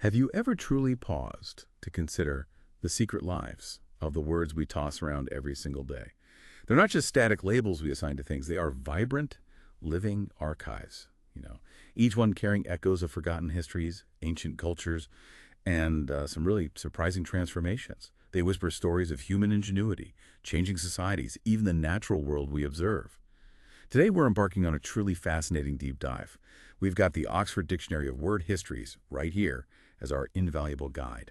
Have you ever truly paused to consider the secret lives of the words we toss around every single day? They're not just static labels we assign to things. They are vibrant, living archives, each one carrying echoes of forgotten histories, ancient cultures, and some really surprising transformations. They whisper stories of human ingenuity, changing societies, even the natural world we observe. Today, we're embarking on a truly fascinating deep dive. We've got the Oxford Dictionary of Word Histories right here as our invaluable guide.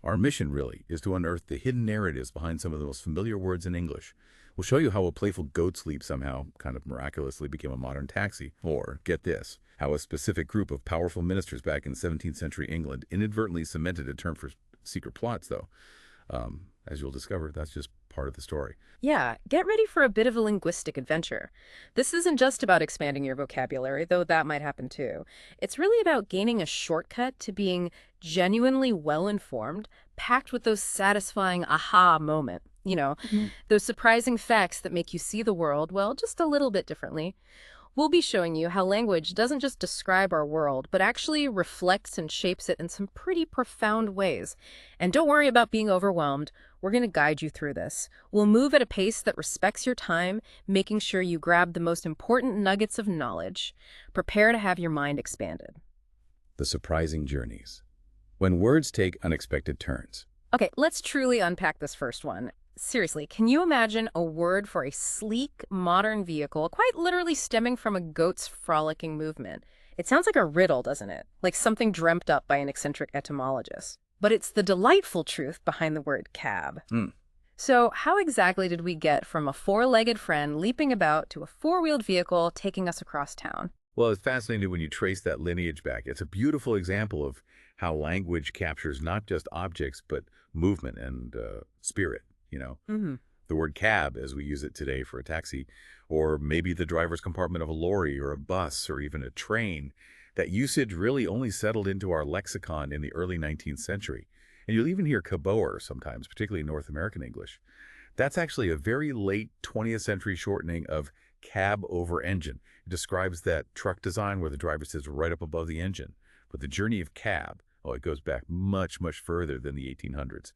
Our mission, really, is to unearth the hidden narratives behind some of the most familiar words in English. We'll show you how a playful goat's leap somehow kind of miraculously became a modern taxi. Or, get this, how a specific group of powerful ministers back in 17th century England inadvertently cemented a term for secret plots, though. As you'll discover, that's just part of the story. Yeah, get ready for a bit of a linguistic adventure. This isn't just about expanding your vocabulary, though that might happen too. It's really about gaining a shortcut to being genuinely well-informed, packed with those satisfying aha moment. Those surprising facts that make you see the world, well, just a little bit differently. We'll be showing you how language doesn't just describe our world, but actually reflects and shapes it in some pretty profound ways. And don't worry about being overwhelmed. We're going to guide you through this. We'll move at a pace that respects your time, making sure you grab the most important nuggets of knowledge. Prepare to have your mind expanded. The surprising journeys. When words take unexpected turns. Okay, let's truly unpack this first one. Seriously, can you imagine a word for a sleek, modern vehicle, quite literally stemming from a goat's frolicking movement? It sounds like a riddle, doesn't it? Like something dreamt up by an eccentric etymologist. But it's the delightful truth behind the word cab. So how exactly did we get from a four-legged friend leaping about to a four-wheeled vehicle taking us across town? Well, it's fascinating when you trace that lineage back. It's a beautiful example of how language captures not just objects, but movement and spirit. The word cab, as we use it today for a taxi, or maybe the driver's compartment of a lorry or a bus or even a train, that usage really only settled into our lexicon in the early 19th century. And you'll even hear caboer sometimes, particularly in North American English. That's actually a very late 20th century shortening of cab over engine. It describes that truck design where the driver sits right up above the engine. But the journey of cab, it goes back much, much further than the 1800s.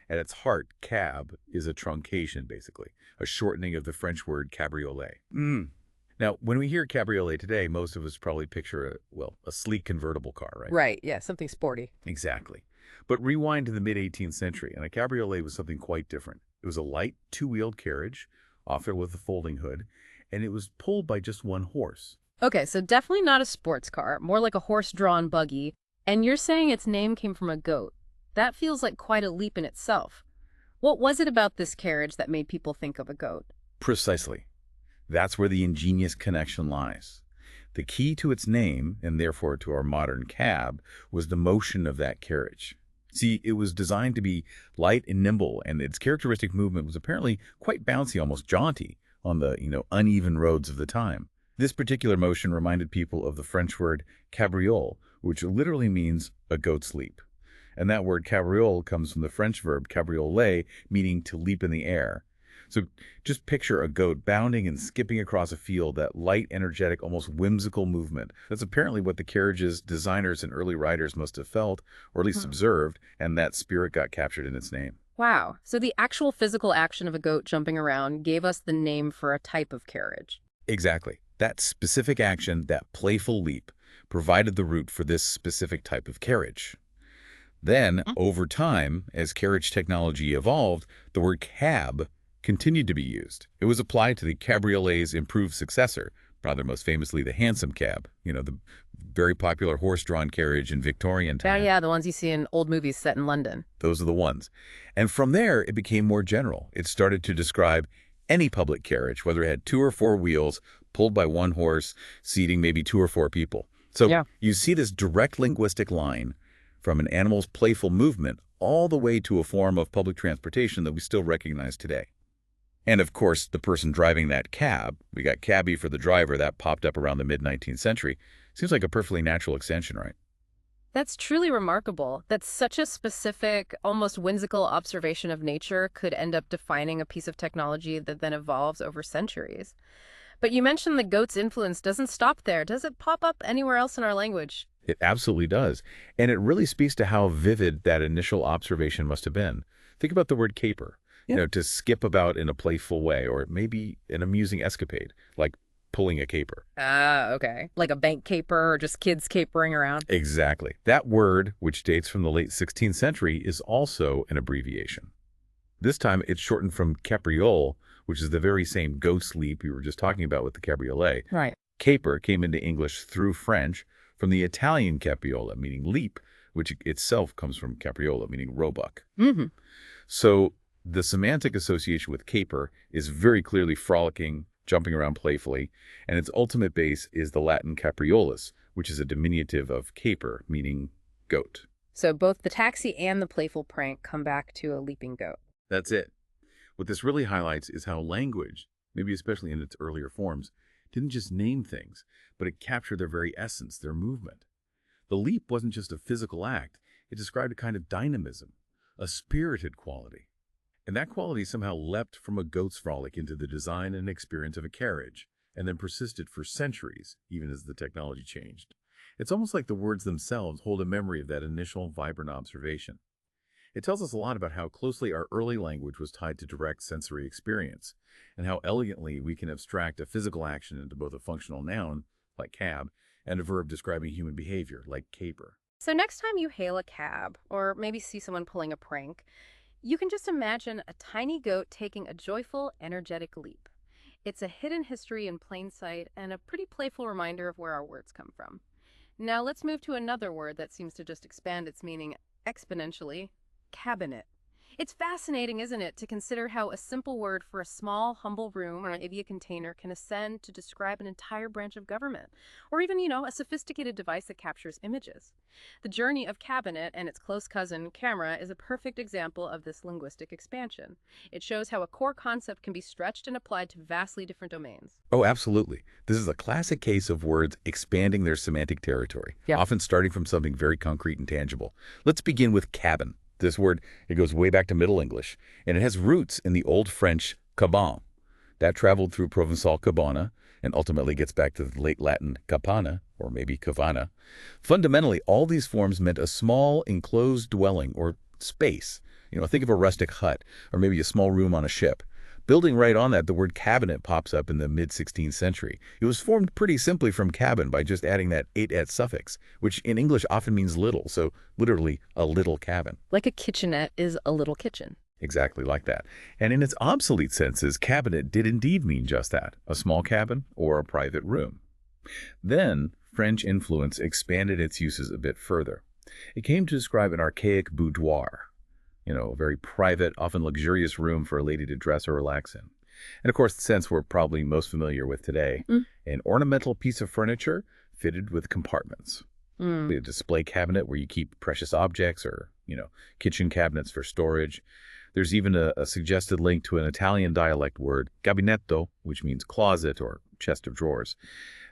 At its heart, cab is a truncation, basically, a shortening of the French word cabriolet. Now, when we hear cabriolet today, most of us probably picture a sleek convertible car, right? Right, yeah, something sporty. Exactly. But rewind to the mid-18th century, and a cabriolet was something quite different. It was a light, two-wheeled carriage, often with a folding hood, and it was pulled by just one horse. Okay, so definitely not a sports car, more like a horse-drawn buggy. And you're saying its name came from a goat. That feels like quite a leap in itself. What was it about this carriage that made people think of a goat? Precisely. That's where the ingenious connection lies. The key to its name, and therefore to our modern cab, was the motion of that carriage. See, it was designed to be light and nimble, and its characteristic movement was apparently quite bouncy, almost jaunty, on the, uneven roads of the time. This particular motion reminded people of the French word cabriole, which literally means a goat's leap. And that word cabriole comes from the French verb cabrioler, meaning to leap in the air. So just picture a goat bounding and skipping across a field, that light, energetic, almost whimsical movement. That's apparently what the carriage's designers and early riders must have felt, or at least observed, and that spirit got captured in its name. Wow, so the actual physical action of a goat jumping around gave us the name for a type of carriage. Exactly. That specific action, that playful leap, provided the route for this specific type of carriage. Then, over time, as carriage technology evolved, the word cab continued to be used. It was applied to the cabriolet's improved successor, rather most famously the hansom cab, the very popular horse-drawn carriage in Victorian time. Yeah, the ones you see in old movies set in London. Those are the ones. And from there, it became more general. It started to describe any public carriage, whether it had 2 or 4 wheels, pulled by one horse, seating maybe 2 or 4 people. So you see this direct linguistic line from an animal's playful movement all the way to a form of public transportation that we still recognize today. And of course, the person driving that cab, we got cabbie for the driver, that popped up around the mid-19th century. Seems like a perfectly natural extension, right? That's truly remarkable that such a specific, almost whimsical observation of nature could end up defining a piece of technology that then evolves over centuries. But you mentioned the goat's influence doesn't stop there. Does it pop up anywhere else in our language? It absolutely does. And it really speaks to how vivid that initial observation must have been. Think about the word caper, Yeah. to skip about in a playful way, or maybe an amusing escapade, like pulling a caper. Ah, okay. Like a bank caper or just kids capering around. Exactly. That word, which dates from the late 16th century, is also an abbreviation. This time, it's shortened from capriole, which is the very same go sleep we were just talking about with the cabriolet. Right. Caper came into English through French from the Italian capriola, meaning leap, which itself comes from capriola, meaning roebuck. Mm-hmm. So the semantic association with caper is very clearly frolicking, jumping around playfully, and its ultimate base is the Latin capriolus, which is a diminutive of caper, meaning goat. So both the taxi and the playful prank come back to a leaping goat. That's it. What this really highlights is how language, maybe especially in its earlier forms, didn't just name things, but it captured their very essence, their movement. The leap wasn't just a physical act, it described a kind of dynamism, a spirited quality. And that quality somehow leapt from a goat's frolic into the design and experience of a carriage, and then persisted for centuries, even as the technology changed. It's almost like the words themselves hold a memory of that initial vibrant observation. It tells us a lot about how closely our early language was tied to direct sensory experience, and how elegantly we can abstract a physical action into both a functional noun, like cab, and a verb describing human behavior, like caper. So next time you hail a cab or maybe see someone pulling a prank, you can just imagine a tiny goat taking a joyful, energetic leap. It's a hidden history in plain sight and a pretty playful reminder of where our words come from. Now let's move to another word that seems to just expand its meaning exponentially: cabinet. It's fascinating, isn't it, to consider how a simple word for a small, humble room or maybe a container can ascend to describe an entire branch of government, or even, a sophisticated device that captures images. The journey of cabinet and its close cousin, camera, is a perfect example of this linguistic expansion. It shows how a core concept can be stretched and applied to vastly different domains. Oh, absolutely. This is a classic case of words expanding their semantic territory, Yeah. often starting from something very concrete and tangible. Let's begin with cabin. This word, it goes way back to Middle English, and it has roots in the Old French caban. That traveled through Provençal cabana and ultimately gets back to the late Latin capana, or maybe cavana. Fundamentally, all these forms meant a small enclosed dwelling or space. Think of a rustic hut or maybe a small room on a ship. Building right on that, the word cabinet pops up in the mid-16th century. It was formed pretty simply from cabin by just adding that ate-at suffix, which in English often means little, so literally a little cabin. Like a kitchenette is a little kitchen. Exactly like that. And in its obsolete senses, cabinet did indeed mean just that, a small cabin or a private room. Then, French influence expanded its uses a bit further. It came to describe an archaic boudoir, a very private, often luxurious room for a lady to dress or relax in. And of course, the sense we're probably most familiar with today, an ornamental piece of furniture fitted with compartments. A display cabinet where you keep precious objects or, kitchen cabinets for storage. There's even a suggested link to an Italian dialect word, gabinetto, which means closet or chest of drawers.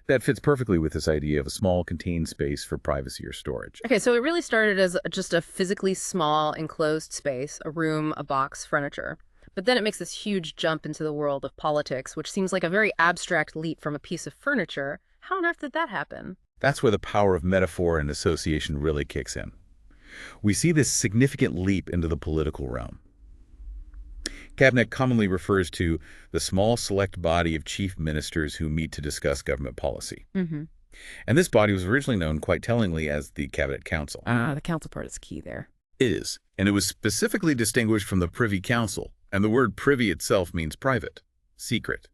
That fits perfectly with this idea of a small contained space for privacy or storage. Okay, so it really started as just a physically small, enclosed space, a room, a box, furniture. But then it makes this huge jump into the world of politics, which seems like a very abstract leap from a piece of furniture. How on earth did that happen? That's where the power of metaphor and association really kicks in. We see this significant leap into the political realm. Cabinet commonly refers to the small select body of chief ministers who meet to discuss government policy. Mm-hmm. And this body was originally known quite tellingly as the Cabinet Council. The council part is key there. It is, and it was specifically distinguished from the Privy Council, and the word privy itself means private, secret.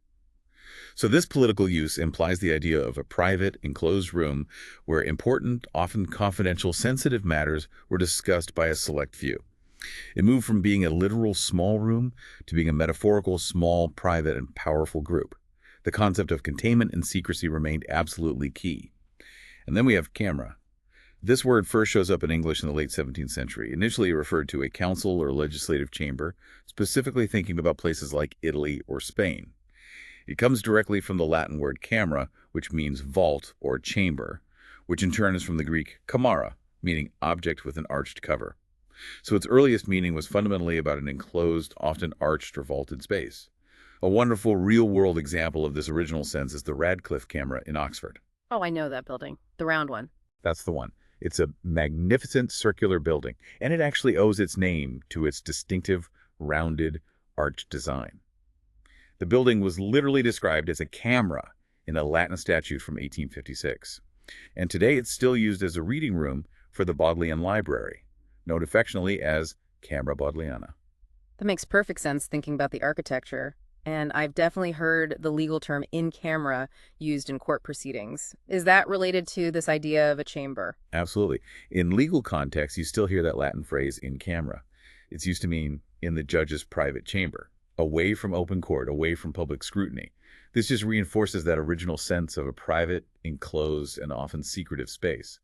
So this political use implies the idea of a private, enclosed room where important, often confidential, sensitive matters were discussed by a select few. It moved from being a literal small room to being a metaphorical, small, private, and powerful group. The concept of containment and secrecy remained absolutely key. And then we have camera. This word first shows up in English in the late 17th century. Initially, it referred to a council or legislative chamber, specifically thinking about places like Italy or Spain. It comes directly from the Latin word camera, which means vault or chamber, which in turn is from the Greek kamara, meaning object with an arched cover. So its earliest meaning was fundamentally about an enclosed, often arched or vaulted space. A wonderful real-world example of this original sense is the Radcliffe camera in Oxford. Oh, I know that building. The round one. That's the one. It's a magnificent circular building, and it actually owes its name to its distinctive, rounded, arched design. The building was literally described as a camera in a Latin statute from 1856, and today it's still used as a reading room for the Bodleian Library, known affectionately as Camera Bodleiana. That makes perfect sense thinking about the architecture. And I've definitely heard the legal term in camera used in court proceedings. Is that related to this idea of a chamber? Absolutely. In legal context, you still hear that Latin phrase in camera. It's used to mean in the judge's private chamber, away from open court, away from public scrutiny. This just reinforces that original sense of a private, enclosed, and often secretive space.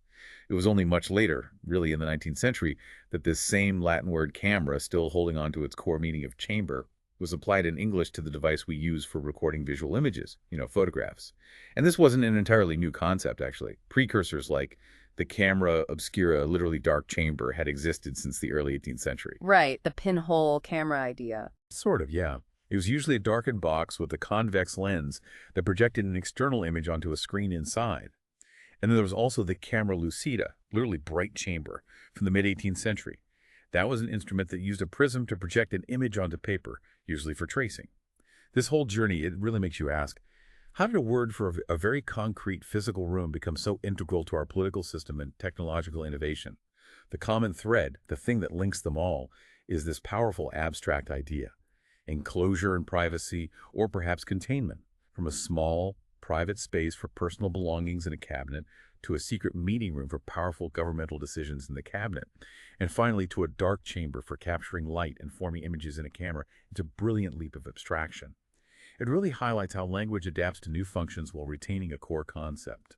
It was only much later, really in the 19th century, that this same Latin word camera, still holding on to its core meaning of chamber, was applied in English to the device we use for recording visual images, photographs. And this wasn't an entirely new concept, actually. Precursors like the camera obscura, literally dark chamber, had existed since the early 18th century. Right, the pinhole camera idea. Sort of, yeah. It was usually a darkened box with a convex lens that projected an external image onto a screen inside. And then there was also the camera lucida, literally bright chamber, from the mid-18th century. That was an instrument that used a prism to project an image onto paper, usually for tracing. This whole journey, it really makes you ask, how did a word for a very concrete physical room become so integral to our political system and technological innovation? The common thread, the thing that links them all, is this powerful abstract idea. Enclosure and privacy, or perhaps containment, from a small, private space for personal belongings in a cabinet to a secret meeting room for powerful governmental decisions in the cabinet, and finally to a dark chamber for capturing light and forming images in a camera. It's a brilliant leap of abstraction. It really highlights how language adapts to new functions while retaining a core concept.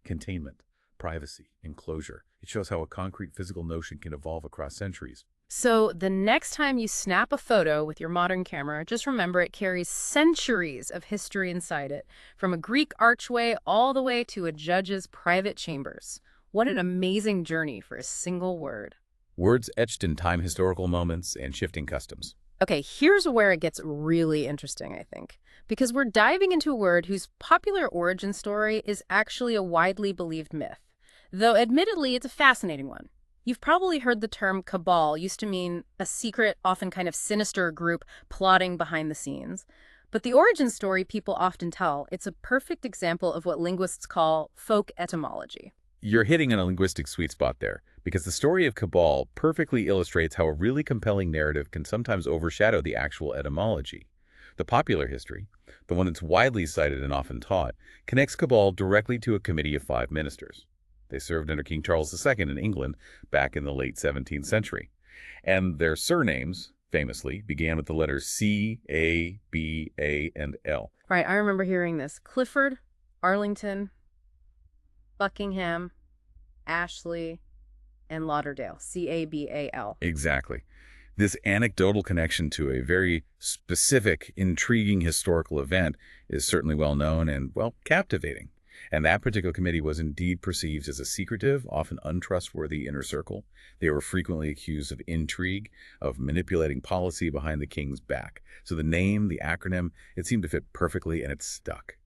Containment, privacy, enclosure. It shows how a concrete physical notion can evolve across centuries. So the next time you snap a photo with your modern camera, just remember it carries centuries of history inside it, from a Greek archway all the way to a judge's private chambers. What an amazing journey for a single word. Words etched in time, historical moments, and shifting customs. Okay, here's where it gets really interesting, I think, because we're diving into a word whose popular origin story is actually a widely believed myth, though admittedly it's a fascinating one. You've probably heard the term cabal used to mean a secret, often kind of sinister group plotting behind the scenes. But the origin story people often tell, it's a perfect example of what linguists call folk etymology. You're hitting on a linguistic sweet spot there, because the story of cabal perfectly illustrates how a really compelling narrative can sometimes overshadow the actual etymology. The popular history, the one that's widely cited and often taught, connects cabal directly to a committee of 5 ministers. They served under King Charles II in England back in the late 17th century. And their surnames, famously, began with the letters C, A, B, A, and L. Right, I remember hearing this. Clifford, Arlington, Buckingham, Ashley, and Lauderdale. C-A-B-A-L. Exactly. This anecdotal connection to a very specific, intriguing historical event is certainly well known and, well, captivating. And that particular committee was indeed perceived as a secretive, often untrustworthy inner circle. They were frequently accused of intrigue, of manipulating policy behind the king's back. So the name, the acronym, it seemed to fit perfectly, and it stuck.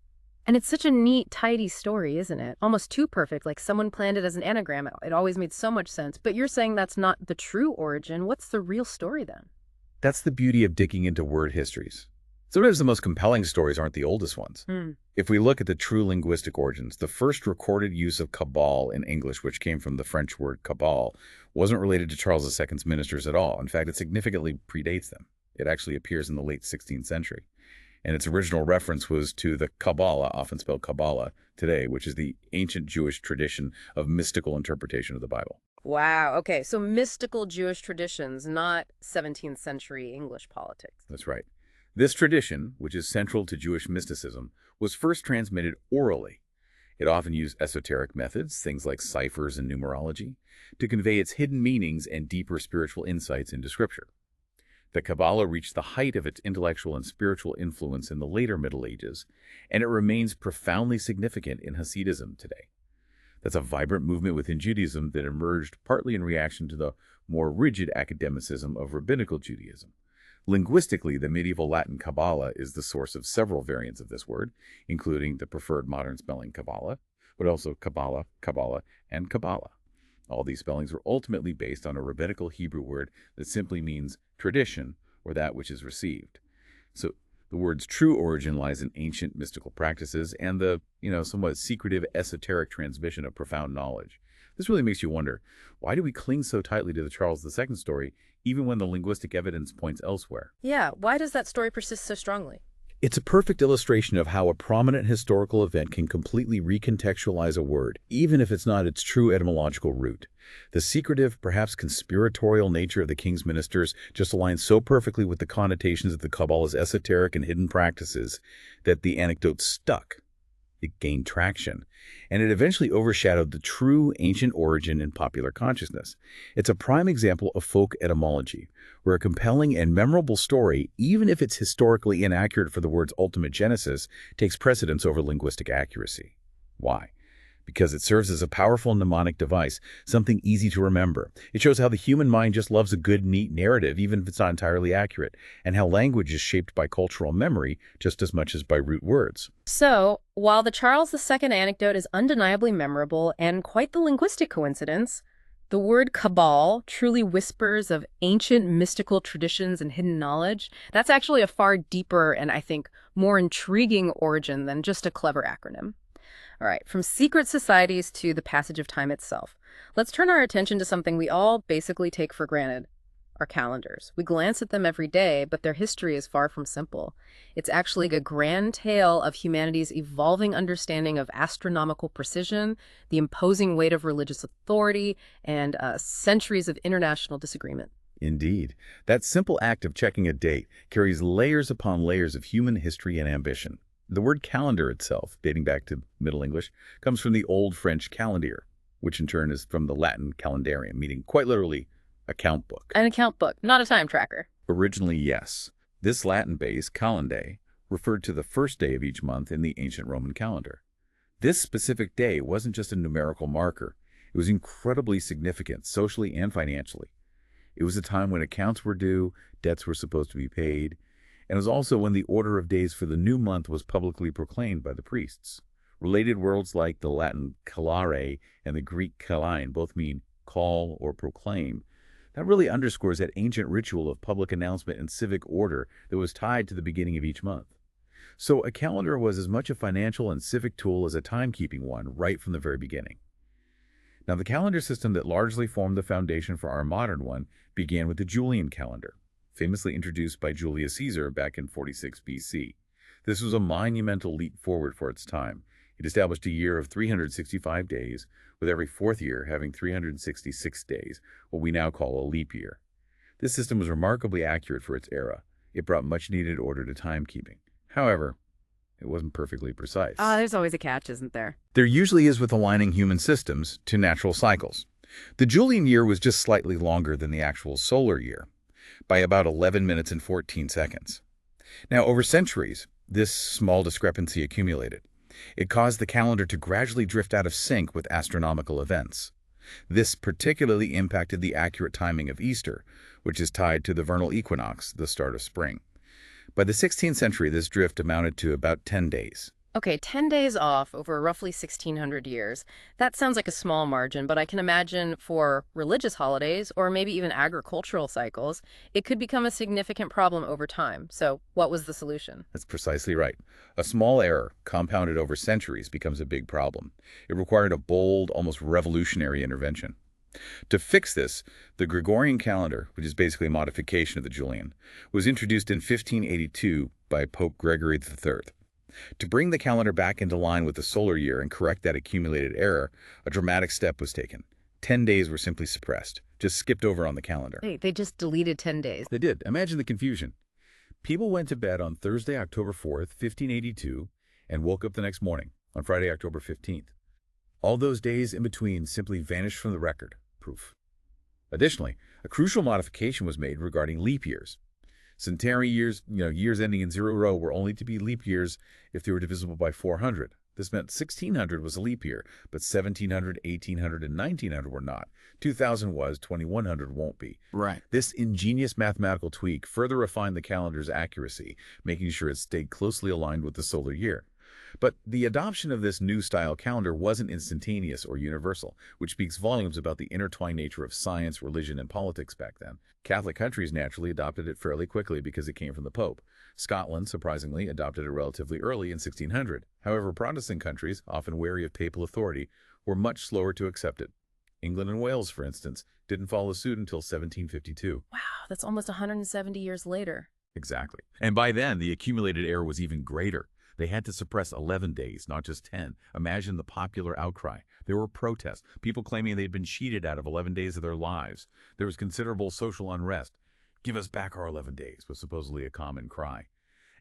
And it's such a neat, tidy story, isn't it? Almost too perfect, like someone planned it as an anagram. It always made so much sense. But you're saying that's not the true origin. What's the real story then? That's the beauty of digging into word histories. Sometimes the most compelling stories aren't the oldest ones. If we look at the true linguistic origins, the first recorded use of cabal in English, which came from the French word cabal, wasn't related to Charles II's ministers at all. In fact, it significantly predates them. It actually appears in the late 16th century. And its original reference was to the Kabbalah, often spelled Kabbalah today, which is the ancient Jewish tradition of mystical interpretation of the Bible. Wow. Okay, so mystical Jewish traditions, not 17th century English politics. That's right. This tradition, which is central to Jewish mysticism, was first transmitted orally. It often used esoteric methods, things like ciphers and numerology, to convey its hidden meanings and deeper spiritual insights into Scripture. The Kabbalah reached the height of its intellectual and spiritual influence in the later Middle Ages, and it remains profoundly significant in Hasidism today. That's a vibrant movement within Judaism that emerged partly in reaction to the more rigid academicism of rabbinical Judaism. Linguistically, the medieval Latin Kabbalah is the source of several variants of this word, including the preferred modern spelling Kabbalah, but also Kabbalah, Kabbalah, and Kabbalah. All these spellings were ultimately based on a rabbinical Hebrew word that simply means tradition, or that which is received. So the word's true origin lies in ancient mystical practices and the, somewhat secretive esoteric transmission of profound knowledge. This really makes you wonder, why do we cling so tightly to the Charles II story, even when the linguistic evidence points elsewhere? Yeah, why does that story persist so strongly? It's a perfect illustration of how a prominent historical event can completely recontextualize a word, even if it's not its true etymological root. The secretive, perhaps conspiratorial nature of the king's ministers just aligns so perfectly with the connotations of the Kabbalah's esoteric and hidden practices that the anecdote stuck. It gained traction, and it eventually overshadowed the true ancient origin in popular consciousness. It's a prime example of folk etymology, where a compelling and memorable story, even if it's historically inaccurate for the word's ultimate genesis, takes precedence over linguistic accuracy. Why? Because it serves as a powerful mnemonic device, something easy to remember. It shows how the human mind just loves a good, neat narrative, even if it's not entirely accurate, and how language is shaped by cultural memory just as much as by root words. So, while the Charles II anecdote is undeniably memorable and quite the linguistic coincidence, the word cabal truly whispers of ancient mystical traditions and hidden knowledge. That's actually a far deeper and, I think, more intriguing origin than just a clever acronym. All right, from secret societies to the passage of time itself, let's turn our attention to something we all basically take for granted, our calendars. We glance at them every day, but their history is far from simple. It's actually a grand tale of humanity's evolving understanding of astronomical precision, the imposing weight of religious authority, and centuries of international disagreement. Indeed, that simple act of checking a date carries layers upon layers of human history and ambition. The word calendar itself, dating back to Middle English, comes from the Old French calendier, which in turn is from the Latin calendarium, meaning quite literally account book. An account book, not a time tracker. Originally, yes. This Latin base, calendae, referred to the first day of each month in the ancient Roman calendar. This specific day wasn't just a numerical marker. It was incredibly significant, socially and financially. It was a time when accounts were due, debts were supposed to be paid, and it was also when the order of days for the new month was publicly proclaimed by the priests. Related words like the Latin calare and the Greek kalein both mean call or proclaim. That really underscores that ancient ritual of public announcement and civic order that was tied to the beginning of each month. So a calendar was as much a financial and civic tool as a timekeeping one right from the very beginning. Now, the calendar system that largely formed the foundation for our modern one began with the Julian calendar, famously introduced by Julius Caesar back in 46 BC. This was a monumental leap forward for its time. It established a year of 365 days, with every fourth year having 366 days, what we now call a leap year. This system was remarkably accurate for its era. It brought much-needed order to timekeeping. However, it wasn't perfectly precise. There's always a catch, isn't there? There usually is with aligning human systems to natural cycles. The Julian year was just slightly longer than the actual solar year, by about 11 minutes and 14 seconds. Now, over centuries, this small discrepancy accumulated. It caused the calendar to gradually drift out of sync with astronomical events. This particularly impacted the accurate timing of Easter, which is tied to the vernal equinox, the start of spring. By the 16th century, this drift amounted to about 10 days. Okay, 10 days off over roughly 1,600 years. That sounds like a small margin, but I can imagine for religious holidays or maybe even agricultural cycles, it could become a significant problem over time. So what was the solution? That's precisely right. A small error, compounded over centuries, becomes a big problem. It required a bold, almost revolutionary intervention. To fix this, the Gregorian calendar, which is basically a modification of the Julian, was introduced in 1582 by Pope Gregory III. To bring the calendar back into line with the solar year and correct that accumulated error, a dramatic step was taken. 10 days were simply suppressed, just skipped over on the calendar. Hey, they just deleted 10 days. They did. Imagine the confusion. People went to bed on Thursday, October 4th, 1582, and woke up the next morning, on Friday, October 15th. All those days in between simply vanished from the record. Proof. Additionally, a crucial modification was made regarding leap years. Centenary years, years ending in 0 were only to be leap years if they were divisible by 400. This meant 1600 was a leap year, but 1700, 1800, and 1900 were not. 2000 was, 2100 won't be. Right. This ingenious mathematical tweak further refined the calendar's accuracy, making sure it stayed closely aligned with the solar year. But the adoption of this new style calendar wasn't instantaneous or universal, which speaks volumes about the intertwined nature of science, religion, and politics back then. Catholic countries naturally adopted it fairly quickly because it came from the Pope. Scotland, surprisingly, adopted it relatively early in 1600. However, Protestant countries, often wary of papal authority, were much slower to accept it. England and Wales, for instance, didn't follow suit until 1752. Wow, that's almost 170 years later. Exactly. And by then, the accumulated error was even greater. They had to suppress 11 days, not just 10. Imagine the popular outcry. There were protests, people claiming they'd been cheated out of 11 days of their lives. There was considerable social unrest. Give us back our 11 days was supposedly a common cry.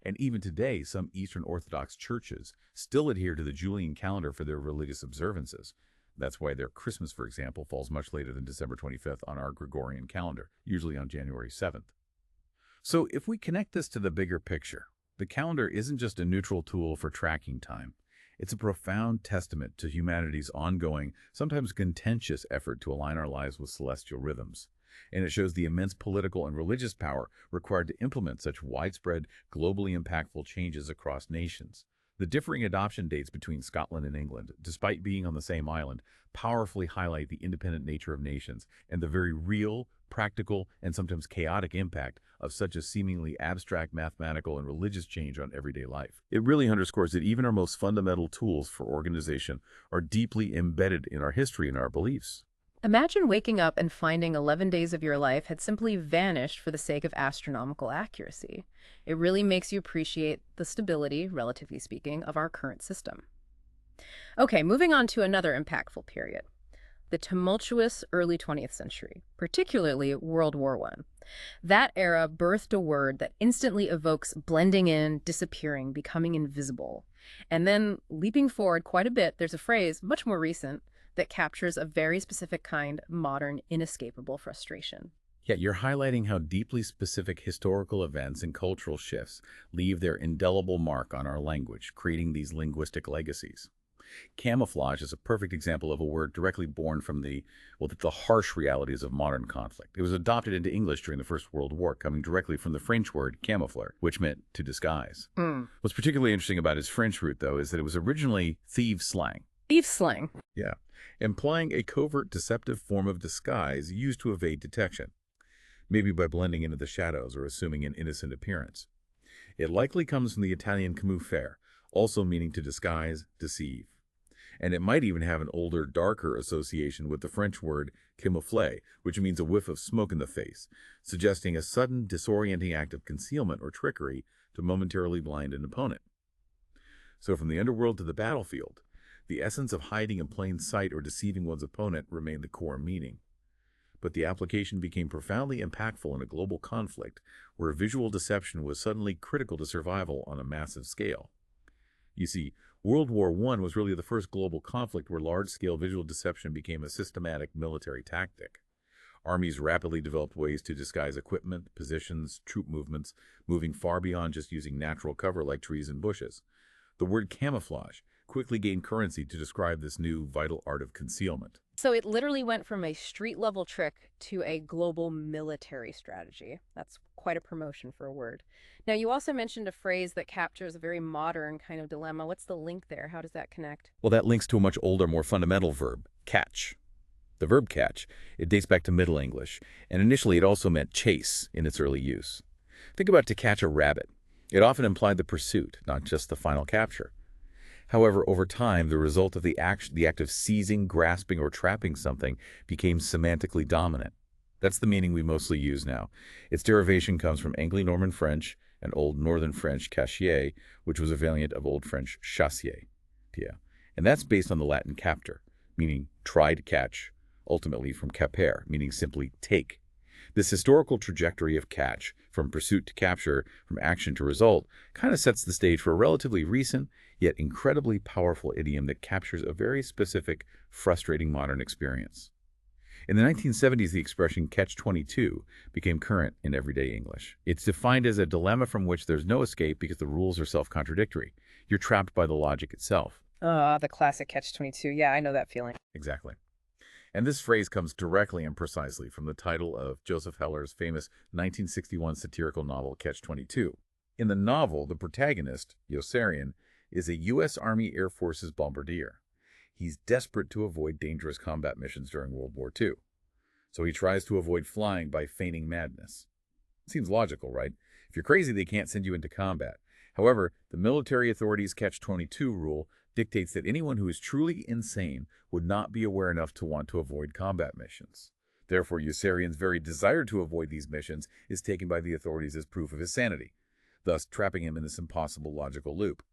And even today, some Eastern Orthodox churches still adhere to the Julian calendar for their religious observances. That's why their Christmas, for example, falls much later than December 25th on our Gregorian calendar, usually on January 7th. So if we connect this to the bigger picture, the calendar isn't just a neutral tool for tracking time. It's a profound testament to humanity's ongoing, sometimes contentious effort to align our lives with celestial rhythms. And it shows the immense political and religious power required to implement such widespread, globally impactful changes across nations. The differing adoption dates between Scotland and England, despite being on the same island, powerfully highlight the independent nature of nations and the very real, practical, and sometimes chaotic impact of such a seemingly abstract mathematical and religious change on everyday life. It really underscores that even our most fundamental tools for organization are deeply embedded in our history and our beliefs. Imagine waking up and finding 11 days of your life had simply vanished for the sake of astronomical accuracy. It really makes you appreciate the stability, relatively speaking, of our current system. Okay, moving on to another impactful period. The tumultuous early 20th century, particularly World War I. That era birthed a word that instantly evokes blending in, disappearing, becoming invisible. And then, leaping forward quite a bit, there's a phrase, much more recent, that captures a very specific kind of modern, inescapable frustration. Yet you're highlighting how deeply specific historical events and cultural shifts leave their indelible mark on our language, creating these linguistic legacies. Camouflage is a perfect example of a word directly born from the harsh realities of modern conflict. It was adopted into English during the First World War, coming directly from the French word camoufler, which meant to disguise. What's particularly interesting about its French root, though, is that it was originally thieves' slang. Thieves' slang. Yeah, implying a covert, deceptive form of disguise used to evade detection, maybe by blending into the shadows or assuming an innocent appearance. It likely comes from the Italian camouflare, also meaning to disguise, deceive. And it might even have an older, darker association with the French word camoufler, which means a whiff of smoke in the face, suggesting a sudden, disorienting act of concealment or trickery to momentarily blind an opponent. So from the underworld to the battlefield, the essence of hiding in plain sight or deceiving one's opponent remained the core meaning. But the application became profoundly impactful in a global conflict where visual deception was suddenly critical to survival on a massive scale. You see, World War I was really the first global conflict where large-scale visual deception became a systematic military tactic. Armies rapidly developed ways to disguise equipment, positions, troop movements, moving far beyond just using natural cover like trees and bushes. The word camouflage quickly gained currency to describe this new vital art of concealment. So it literally went from a street-level trick to a global military strategy. That's quite a promotion for a word. Now, you also mentioned a phrase that captures a very modern kind of dilemma. What's the link there? How does that connect? Well, that links to a much older, more fundamental verb, catch. The verb catch, it dates back to Middle English, and initially it also meant chase in its early use. Think about to catch a rabbit. It often implied the pursuit, not just the final capture. However, over time, the result of the act of seizing, grasping, or trapping something became semantically dominant. That's the meaning we mostly use now. Its derivation comes from Anglo-Norman French and Old Northern French cachier, which was a variant of Old French chassier. Yeah. And that's based on the Latin captor, meaning try to catch, ultimately from capere, meaning simply take. This historical trajectory of catch, from pursuit to capture, from action to result, kind of sets the stage for a relatively recent, yet incredibly powerful idiom that captures a very specific, frustrating modern experience. In the 1970s, the expression catch-22 became current in everyday English. It's defined as a dilemma from which there's no escape because the rules are self-contradictory. You're trapped by the logic itself. The classic catch-22. Yeah, I know that feeling. Exactly. And this phrase comes directly and precisely from the title of Joseph Heller's famous 1961 satirical novel Catch-22. In the novel, the protagonist, Yossarian, is a U.S. Army Air Force's bombardier. He's desperate to avoid dangerous combat missions during World War II. So he tries to avoid flying by feigning madness. Seems logical, right? If you're crazy, they can't send you into combat. However, the military authorities' Catch-22 rule dictates that anyone who is truly insane would not be aware enough to want to avoid combat missions. Therefore, Yossarian's very desire to avoid these missions is taken by the authorities as proof of his sanity, thus trapping him in this impossible logical loop.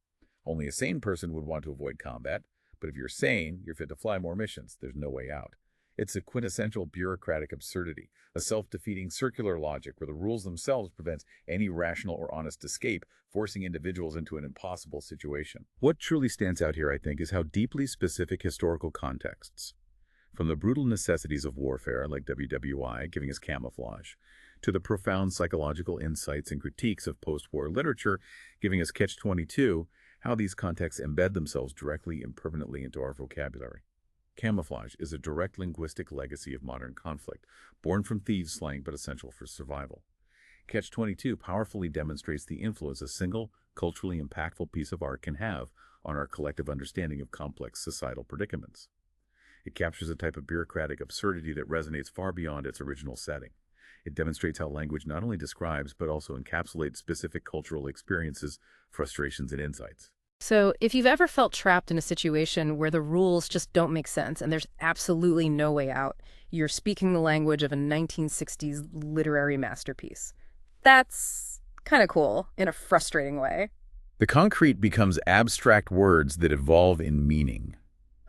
Only a sane person would want to avoid combat, but if you're sane, you're fit to fly more missions. There's no way out. It's a quintessential bureaucratic absurdity, a self-defeating circular logic where the rules themselves prevent any rational or honest escape, forcing individuals into an impossible situation. What truly stands out here, I think, is how deeply specific historical contexts, from the brutal necessities of warfare, like WWI, giving us camouflage, to the profound psychological insights and critiques of post-war literature, giving us Catch-22, how these contexts embed themselves directly and permanently into our vocabulary. Camouflage is a direct linguistic legacy of modern conflict, born from thieves' slang but essential for survival. Catch-22 powerfully demonstrates the influence a single, culturally impactful piece of art can have on our collective understanding of complex societal predicaments. It captures a type of bureaucratic absurdity that resonates far beyond its original setting. It demonstrates how language not only describes but also encapsulates specific cultural experiences, frustrations, and insights. So, if you've ever felt trapped in a situation where the rules just don't make sense and there's absolutely no way out, you're speaking the language of a 1960s literary masterpiece. That's kind of cool in a frustrating way. The concrete becomes abstract words that evolve in meaning.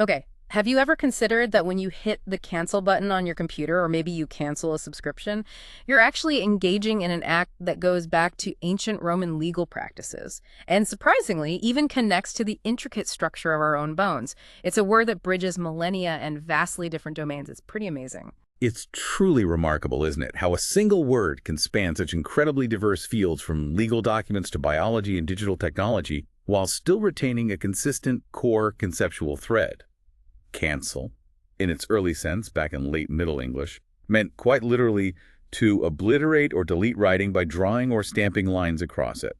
Okay, have you ever considered that when you hit the cancel button on your computer, or maybe you cancel a subscription, you're actually engaging in an act that goes back to ancient Roman legal practices, and surprisingly, even connects to the intricate structure of our own bones? It's a word that bridges millennia and vastly different domains. It's pretty amazing. It's truly remarkable, isn't it, how a single word can span such incredibly diverse fields from legal documents to biology and digital technology, while still retaining a consistent core conceptual thread. Cancel, in its early sense back in late Middle English, meant quite literally to obliterate or delete writing by drawing or stamping lines across it.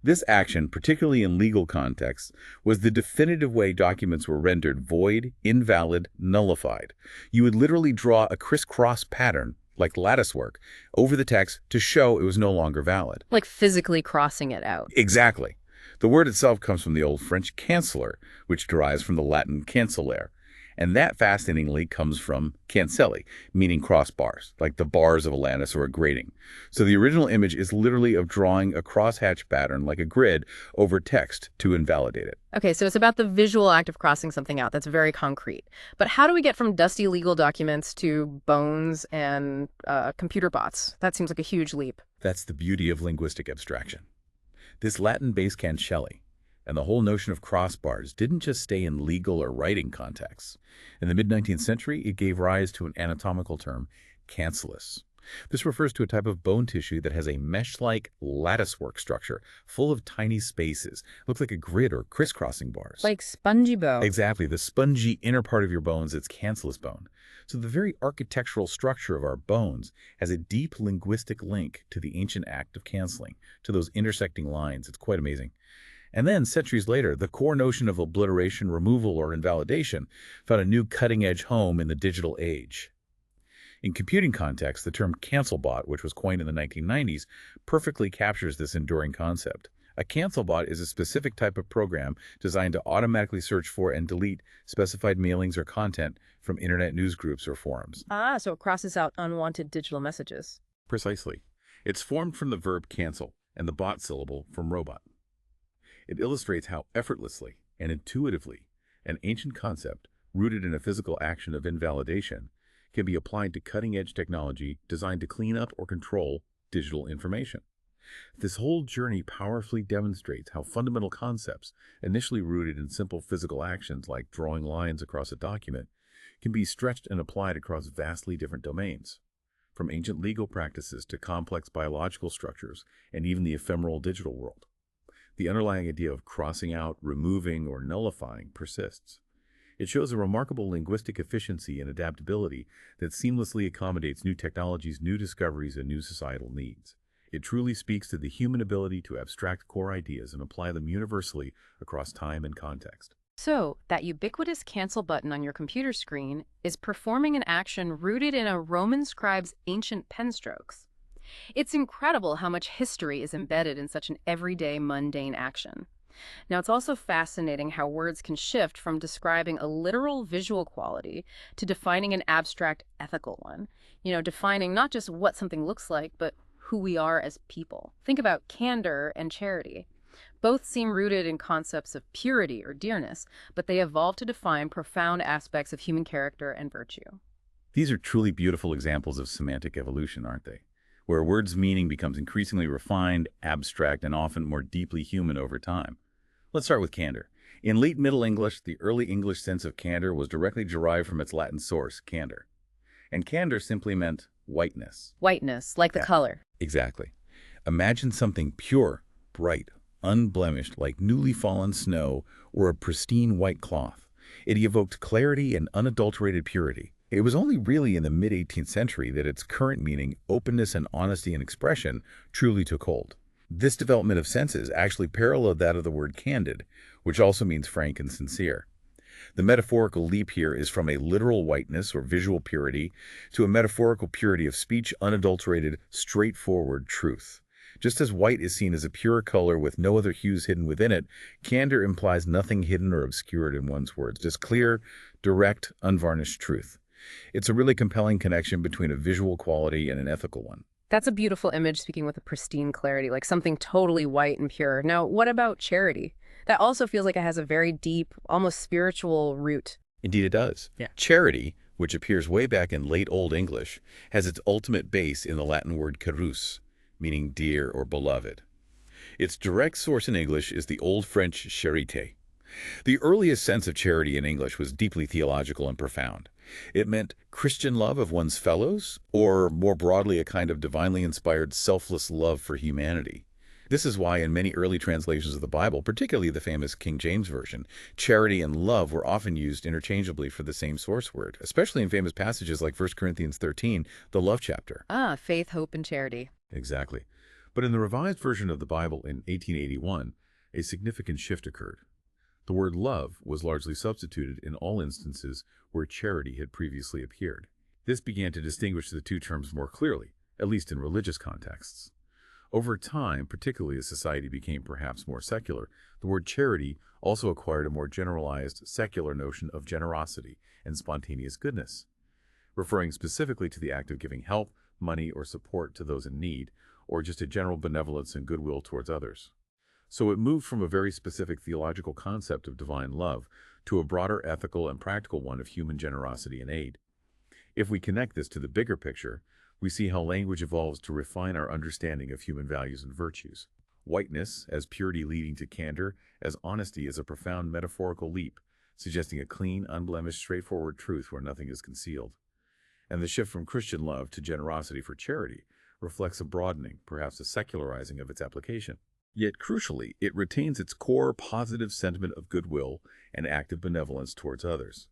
This action, particularly in legal contexts, was the definitive way documents were rendered void, invalid, nullified. You would literally draw a crisscross pattern, like latticework, over the text to show it was no longer valid. Like physically crossing it out. Exactly. The word itself comes from the Old French canceller, which derives from the Latin cancellare. And that, fascinatingly, comes from cancelli, meaning crossbars, like the bars of a lattice or a grating. So the original image is literally of drawing a crosshatch pattern, like a grid, over text to invalidate it. Okay, so it's about the visual act of crossing something out. That's very concrete. But how do we get from dusty legal documents to bones and computer bots? That seems like a huge leap. That's the beauty of linguistic abstraction. This Latin-based cancelli and the whole notion of crossbars didn't just stay in legal or writing contexts. In the mid-19th century, it gave rise to an anatomical term, cancellous. This refers to a type of bone tissue that has a mesh-like latticework structure, full of tiny spaces. Looks like a grid or crisscrossing bars. Like spongy bone. Exactly, the spongy inner part of your bones is cancellous bone. So the very architectural structure of our bones has a deep linguistic link to the ancient act of canceling, to those intersecting lines. It's quite amazing. And then, centuries later, the core notion of obliteration, removal, or invalidation found a new cutting-edge home in the digital age. In computing context, the term CancelBot, which was coined in the 1990s, perfectly captures this enduring concept. A CancelBot is a specific type of program designed to automatically search for and delete specified mailings or content from internet news groups or forums. Ah, so it crosses out unwanted digital messages. Precisely. It's formed from the verb cancel and the bot syllable from robot. It illustrates how effortlessly and intuitively an ancient concept rooted in a physical action of invalidation can be applied to cutting-edge technology designed to clean up or control digital information. This whole journey powerfully demonstrates how fundamental concepts, initially rooted in simple physical actions like drawing lines across a document, can be stretched and applied across vastly different domains, from ancient legal practices to complex biological structures and even the ephemeral digital world. The underlying idea of crossing out, removing, or nullifying persists. It shows a remarkable linguistic efficiency and adaptability that seamlessly accommodates new technologies, new discoveries, and new societal needs. It truly speaks to the human ability to abstract core ideas and apply them universally across time and context. So, that ubiquitous cancel button on your computer screen is performing an action rooted in a Roman scribe's ancient pen strokes. It's incredible how much history is embedded in such an everyday, mundane action. Now, it's also fascinating how words can shift from describing a literal visual quality to defining an abstract ethical one. Defining not just what something looks like, but who we are as people. Think about candor and charity. Both seem rooted in concepts of purity or dearness, but they evolve to define profound aspects of human character and virtue. These are truly beautiful examples of semantic evolution, aren't they? Where a word's meaning becomes increasingly refined, abstract, and often more deeply human over time. Let's start with candor. In late Middle English, the early English sense of candor was directly derived from its Latin source, candor. And candor simply meant whiteness. Whiteness, like the color. Exactly. Imagine something pure, bright, unblemished, like newly fallen snow or a pristine white cloth. It evoked clarity and unadulterated purity. It was only really in the mid-18th century that its current meaning, openness and honesty in expression, truly took hold. This development of senses actually paralleled that of the word candid, which also means frank and sincere. The metaphorical leap here is from a literal whiteness or visual purity to a metaphorical purity of speech, unadulterated, straightforward truth. Just as white is seen as a pure color with no other hues hidden within it, candor implies nothing hidden or obscured in one's words, just clear, direct, unvarnished truth. It's a really compelling connection between a visual quality and an ethical one. That's a beautiful image, speaking with a pristine clarity, like something totally white and pure. Now, what about charity? That also feels like it has a very deep, almost spiritual root. Indeed it does. Yeah. Charity, which appears way back in late Old English, has its ultimate base in the Latin word carus, meaning dear or beloved. Its direct source in English is the Old French charité. The earliest sense of charity in English was deeply theological and profound. It meant Christian love of one's fellows, or more broadly, a kind of divinely inspired selfless love for humanity. This is why in many early translations of the Bible, particularly the famous King James Version, charity and love were often used interchangeably for the same source word, especially in famous passages like 1 Corinthians 13, the love chapter. Faith, hope, and charity. Exactly. But in the Revised Version of the Bible in 1881, a significant shift occurred. The word love was largely substituted in all instances where charity had previously appeared. This began to distinguish the two terms more clearly, at least in religious contexts. Over time, particularly as society became perhaps more secular, the word charity also acquired a more generalized secular notion of generosity and spontaneous goodness, referring specifically to the act of giving help, money, or support to those in need, or just a general benevolence and goodwill towards others. So it moved from a very specific theological concept of divine love to a broader ethical and practical one of human generosity and aid. If we connect this to the bigger picture, we see how language evolves to refine our understanding of human values and virtues. Whiteness, as purity leading to candor, as honesty is a profound metaphorical leap, suggesting a clean, unblemished, straightforward truth where nothing is concealed. And the shift from Christian love to generosity for charity reflects a broadening, perhaps a secularizing of its application. Yet crucially, it retains its core positive sentiment of goodwill and active benevolence towards others.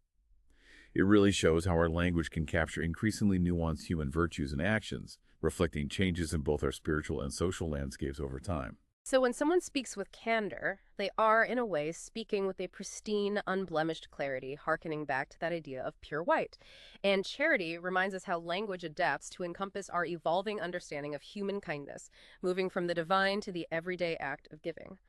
It really shows how our language can capture increasingly nuanced human virtues and actions, reflecting changes in both our spiritual and social landscapes over time. So when someone speaks with candor, they are, in a way, speaking with a pristine, unblemished clarity, hearkening back to that idea of pure white. And charity reminds us how language adapts to encompass our evolving understanding of human kindness, moving from the divine to the everyday act of giving.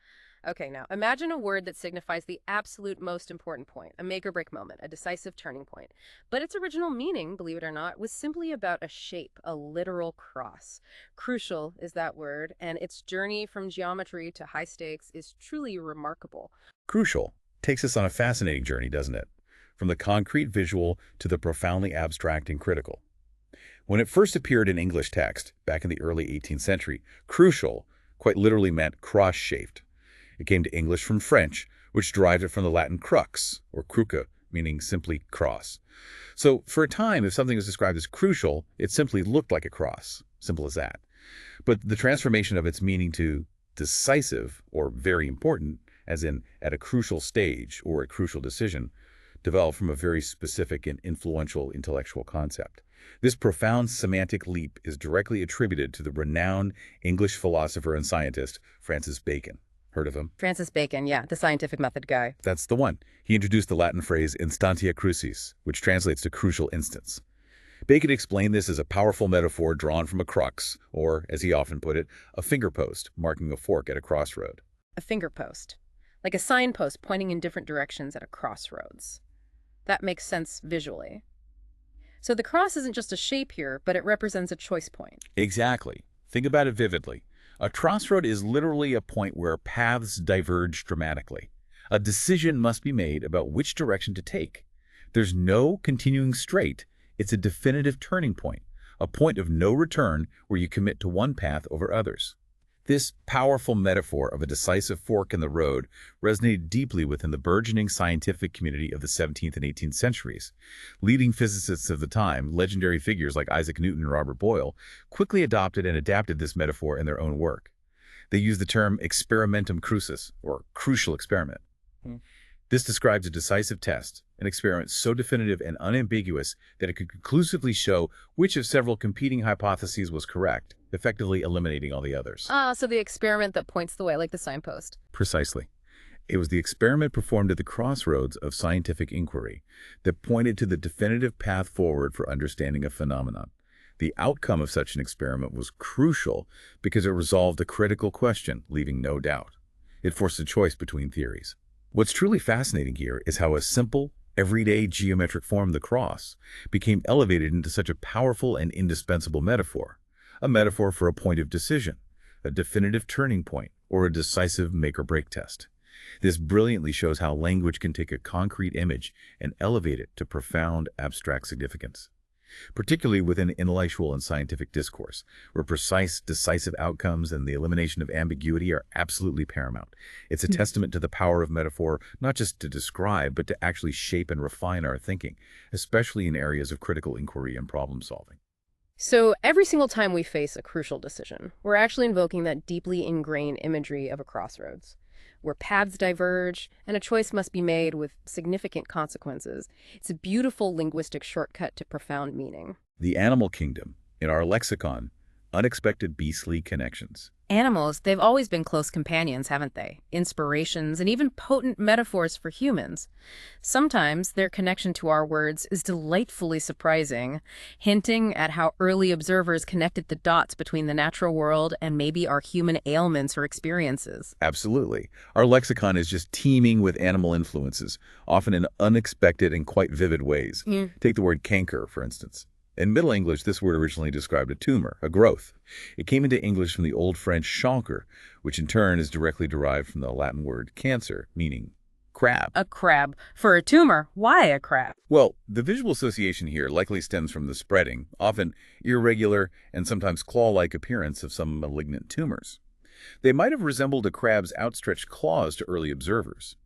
Okay, now imagine a word that signifies the absolute most important point, a make or break moment, a decisive turning point. But its original meaning, believe it or not, was simply about a shape, a literal cross. Crucial is that word, and its journey from geometry to high stakes is truly remarkable. Crucial takes us on a fascinating journey, doesn't it? From the concrete visual to the profoundly abstract and critical. When it first appeared in English text, back in the early 18th century, crucial quite literally meant cross-shaped. It came to English from French, which derived it from the Latin crux, or cruca, meaning simply cross. So for a time, if something was described as crucial, it simply looked like a cross. Simple as that. But the transformation of its meaning to decisive, or very important, as in at a crucial stage or a crucial decision, developed from a very specific and influential intellectual concept. This profound semantic leap is directly attributed to the renowned English philosopher and scientist Francis Bacon. Heard of him? Francis Bacon, yeah, the scientific method guy. That's the one. He introduced the Latin phrase instantia crucis, which translates to crucial instance. Bacon explained this as a powerful metaphor drawn from a crux, or, as he often put it, a finger post marking a fork at a crossroad. A finger post, like a signpost pointing in different directions at a crossroads. That makes sense visually. So the cross isn't just a shape here, but it represents a choice point. Exactly. Think about it vividly. A crossroad is literally a point where paths diverge dramatically. A decision must be made about which direction to take. There's no continuing straight. It's a definitive turning point, a point of no return where you commit to one path over others. This powerful metaphor of a decisive fork in the road resonated deeply within the burgeoning scientific community of the 17th and 18th centuries. Leading physicists of the time, legendary figures like Isaac Newton and Robert Boyle, quickly adopted and adapted this metaphor in their own work. They used the term experimentum crucis, or crucial experiment. This describes a decisive test, an experiment so definitive and unambiguous that it could conclusively show which of several competing hypotheses was correct, effectively eliminating all the others. So the experiment that points the way, like the signpost. Precisely. It was the experiment performed at the crossroads of scientific inquiry that pointed to the definitive path forward for understanding a phenomenon. The outcome of such an experiment was crucial because it resolved a critical question, leaving no doubt. It forced a choice between theories. What's truly fascinating here is how a simple, everyday geometric form, the cross, became elevated into such a powerful and indispensable metaphor. A metaphor for a point of decision, a definitive turning point, or a decisive make-or-break test. This brilliantly shows how language can take a concrete image and elevate it to profound, abstract significance. Particularly within intellectual and scientific discourse, where precise, decisive outcomes and the elimination of ambiguity are absolutely paramount. It's a testament to the power of metaphor, not just to describe, but to actually shape and refine our thinking, especially in areas of critical inquiry and problem solving. So every single time we face a crucial decision, we're actually invoking that deeply ingrained imagery of a crossroads, where paths diverge and a choice must be made with significant consequences. It's a beautiful linguistic shortcut to profound meaning. The animal kingdom, in our lexicon, unexpected beastly connections. Animals, they've always been close companions, haven't they? Inspirations and even potent metaphors for humans. Sometimes their connection to our words is delightfully surprising, hinting at how early observers connected the dots between the natural world and maybe our human ailments or experiences. Absolutely. Our lexicon is just teeming with animal influences, often in unexpected and quite vivid ways. Take the word canker, for instance. In Middle English, this word originally described a tumor, a growth. It came into English from the Old French chancre, which in turn is directly derived from the Latin word cancer, meaning crab. A crab. For a tumor, why a crab? Well, the visual association here likely stems from the spreading, often irregular and sometimes claw-like appearance of some malignant tumors. They might have resembled a crab's outstretched claws to early observers.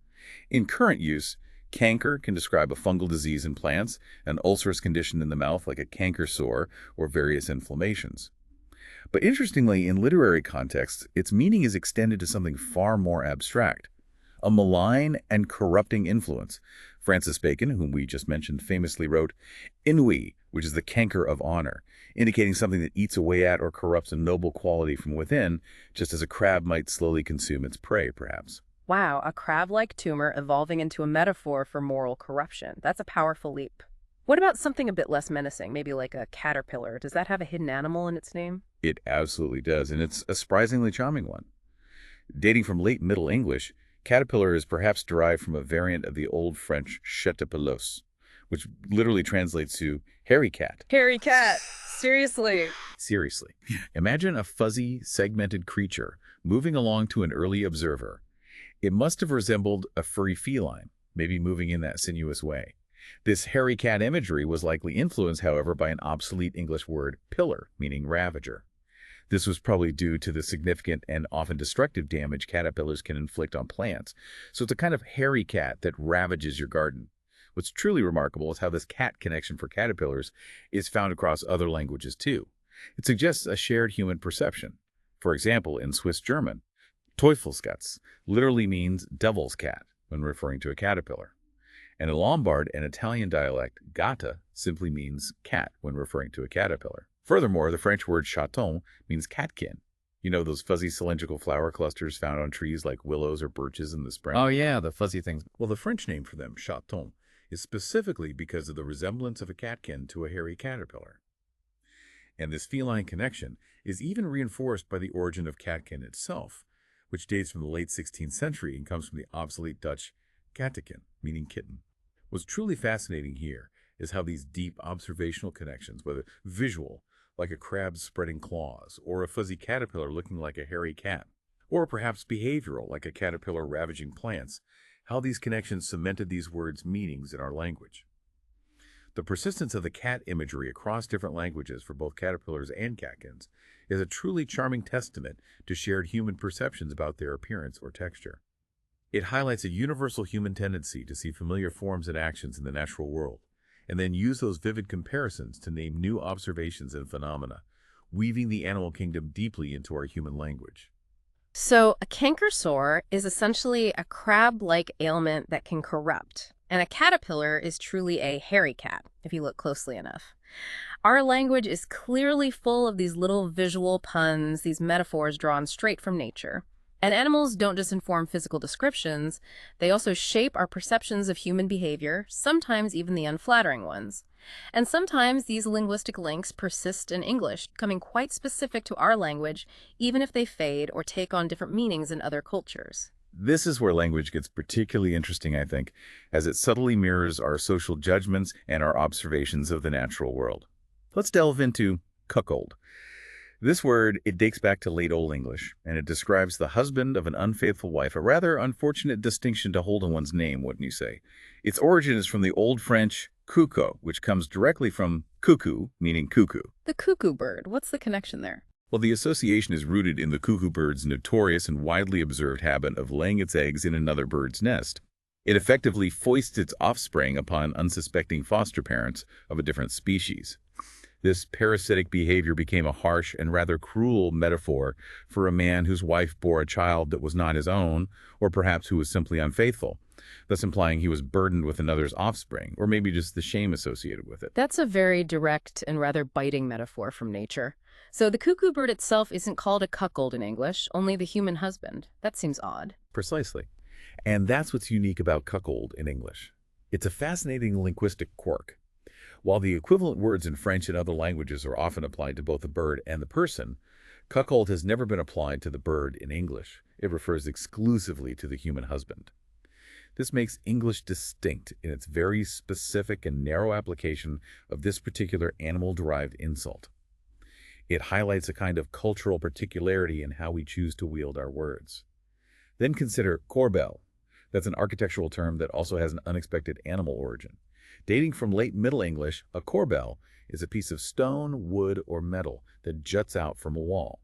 In current use, canker can describe a fungal disease in plants, an ulcerous condition in the mouth like a canker sore, or various inflammations. But interestingly, in literary contexts, its meaning is extended to something far more abstract. A malign and corrupting influence. Francis Bacon, whom we just mentioned, famously wrote, ennui, which is the canker of honor, indicating something that eats away at or corrupts a noble quality from within, just as a crab might slowly consume its prey, perhaps. Wow, a crab-like tumor evolving into a metaphor for moral corruption. That's a powerful leap. What about something a bit less menacing, maybe like a caterpillar? Does that have a hidden animal in its name? It absolutely does, and it's a surprisingly charming one. Dating from late Middle English, caterpillar is perhaps derived from a variant of the Old French chatepillos, which literally translates to hairy cat. Hairy cat. Seriously. Seriously. Imagine a fuzzy, segmented creature moving along to an early observer. It must have resembled a furry feline, maybe moving in that sinuous way. This hairy cat imagery was likely influenced, however, by an obsolete English word, pillar, meaning ravager. This was probably due to the significant and often destructive damage caterpillars can inflict on plants. So it's a kind of hairy cat that ravages your garden. What's truly remarkable is how this cat connection for caterpillars is found across other languages too. It suggests a shared human perception. For example, in Swiss German, Teufelskatz literally means devil's cat when referring to a caterpillar. And in Lombard and Italian dialect, gatta simply means cat when referring to a caterpillar. Furthermore, the French word chaton means catkin. You know those fuzzy cylindrical flower clusters found on trees like willows or birches in the spring? Oh yeah, the fuzzy things. Well, the French name for them, chaton, is specifically because of the resemblance of a catkin to a hairy caterpillar. And this feline connection is even reinforced by the origin of catkin itself, which dates from the late 16th century and comes from the obsolete Dutch kateken, meaning kitten. What's truly fascinating here is how these deep observational connections, whether visual, like a crab spreading claws, or a fuzzy caterpillar looking like a hairy cat, or perhaps behavioral, like a caterpillar ravaging plants, how these connections cemented these words' meanings in our language. The persistence of the cat imagery across different languages for both caterpillars and catkins is a truly charming testament to shared human perceptions about their appearance or texture. It highlights a universal human tendency to see familiar forms and actions in the natural world, and then use those vivid comparisons to name new observations and phenomena, weaving the animal kingdom deeply into our human language. So, a canker sore is essentially a crab-like ailment that can corrupt, and a caterpillar is truly a hairy cat, if you look closely enough. Our language is clearly full of these little visual puns, these metaphors drawn straight from nature. And animals don't just inform physical descriptions, they also shape our perceptions of human behavior, sometimes even the unflattering ones. And sometimes these linguistic links persist in English, becoming quite specific to our language, even if they fade or take on different meanings in other cultures. This is where language gets particularly interesting, I think, as it subtly mirrors our social judgments and our observations of the natural world. Let's delve into cuckold. This word, it dates back to late Old English, and it describes the husband of an unfaithful wife, a rather unfortunate distinction to hold in one's name, wouldn't you say? Its origin is from the Old French cuckoo, which comes directly from cuckoo, meaning cuckoo. The cuckoo bird, what's the connection there? Well, the association is rooted in the cuckoo bird's notorious and widely observed habit of laying its eggs in another bird's nest. It effectively foists its offspring upon unsuspecting foster parents of a different species. This parasitic behavior became a harsh and rather cruel metaphor for a man whose wife bore a child that was not his own, or perhaps who was simply unfaithful, thus implying he was burdened with another's offspring, or maybe just the shame associated with it. That's a very direct and rather biting metaphor from nature. So the cuckoo bird itself isn't called a cuckold in English, only the human husband. That seems odd. Precisely. And that's what's unique about cuckold in English. It's a fascinating linguistic quirk. While the equivalent words in French and other languages are often applied to both the bird and the person, cuckold has never been applied to the bird in English. It refers exclusively to the human husband. This makes English distinct in its very specific and narrow application of this particular animal-derived insult. It highlights a kind of cultural particularity in how we choose to wield our words. Then consider corbel. That's an architectural term that also has an unexpected animal origin. Dating from late Middle English, a corbel is a piece of stone, wood, or metal that juts out from a wall.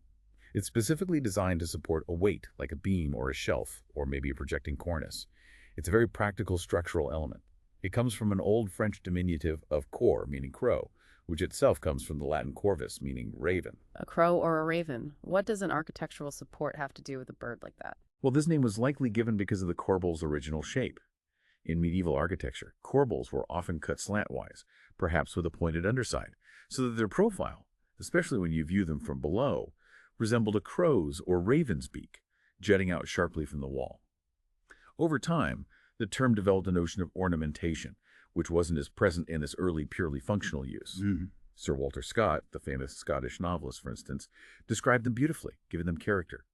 It's specifically designed to support a weight, like a beam or a shelf, or maybe a projecting cornice. It's a very practical structural element. It comes from an old French diminutive of cor, meaning crow, which itself comes from the Latin corvus, meaning raven. A crow or a raven. What does an architectural support have to do with a bird like that? Well, this name was likely given because of the corbel's original shape. In medieval architecture, corbels were often cut slantwise, perhaps with a pointed underside, so that their profile, especially when you view them from below, resembled a crow's or raven's beak, jutting out sharply from the wall. Over time, the term developed a notion of ornamentation, which wasn't as present in this early purely functional use. Sir Walter Scott, the famous Scottish novelist, for instance, described them beautifully, giving them character.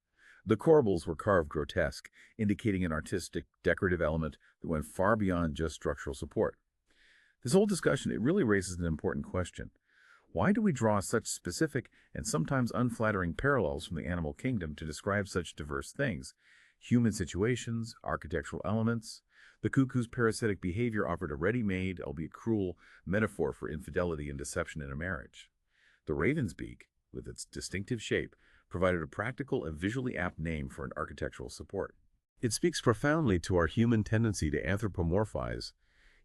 The corbels were carved grotesque, indicating an artistic, decorative element that went far beyond just structural support. This whole discussion, it really raises an important question. Why do we draw such specific and sometimes unflattering parallels from the animal kingdom to describe such diverse things? Human situations, architectural elements. The cuckoo's parasitic behavior offered a ready-made, albeit cruel, metaphor for infidelity and deception in a marriage. The raven's beak, with its distinctive shape, provided a practical and visually apt name for an architectural support. It speaks profoundly to our human tendency to anthropomorphize,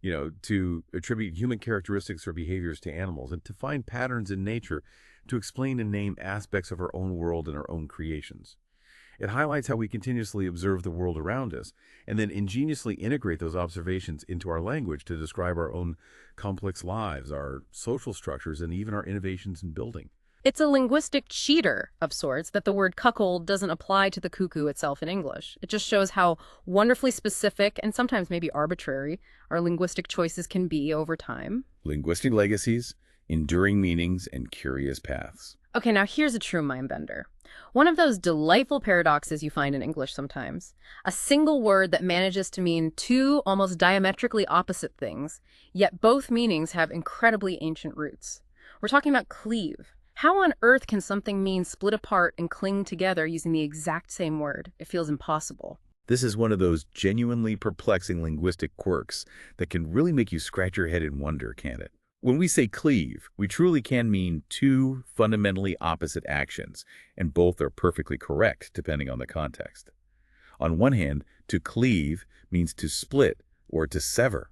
to attribute human characteristics or behaviors to animals, and to find patterns in nature to explain and name aspects of our own world and our own creations. It highlights how we continuously observe the world around us and then ingeniously integrate those observations into our language to describe our own complex lives, our social structures, and even our innovations in building. It's a linguistic cheater of sorts that the word cuckold doesn't apply to the cuckoo itself in English. It just shows how wonderfully specific and sometimes maybe arbitrary our linguistic choices can be over time. Linguistic legacies, enduring meanings, and curious paths. Okay, now here's a true mind bender. One of those delightful paradoxes you find in English sometimes. A single word that manages to mean two almost diametrically opposite things, yet both meanings have incredibly ancient roots. We're talking about cleave. How on earth can something mean split apart and cling together using the exact same word? It feels impossible. This is one of those genuinely perplexing linguistic quirks that can really make you scratch your head in wonder, can't it? When we say cleave, we truly can mean two fundamentally opposite actions, and both are perfectly correct depending on the context. On one hand, to cleave means to split or to sever,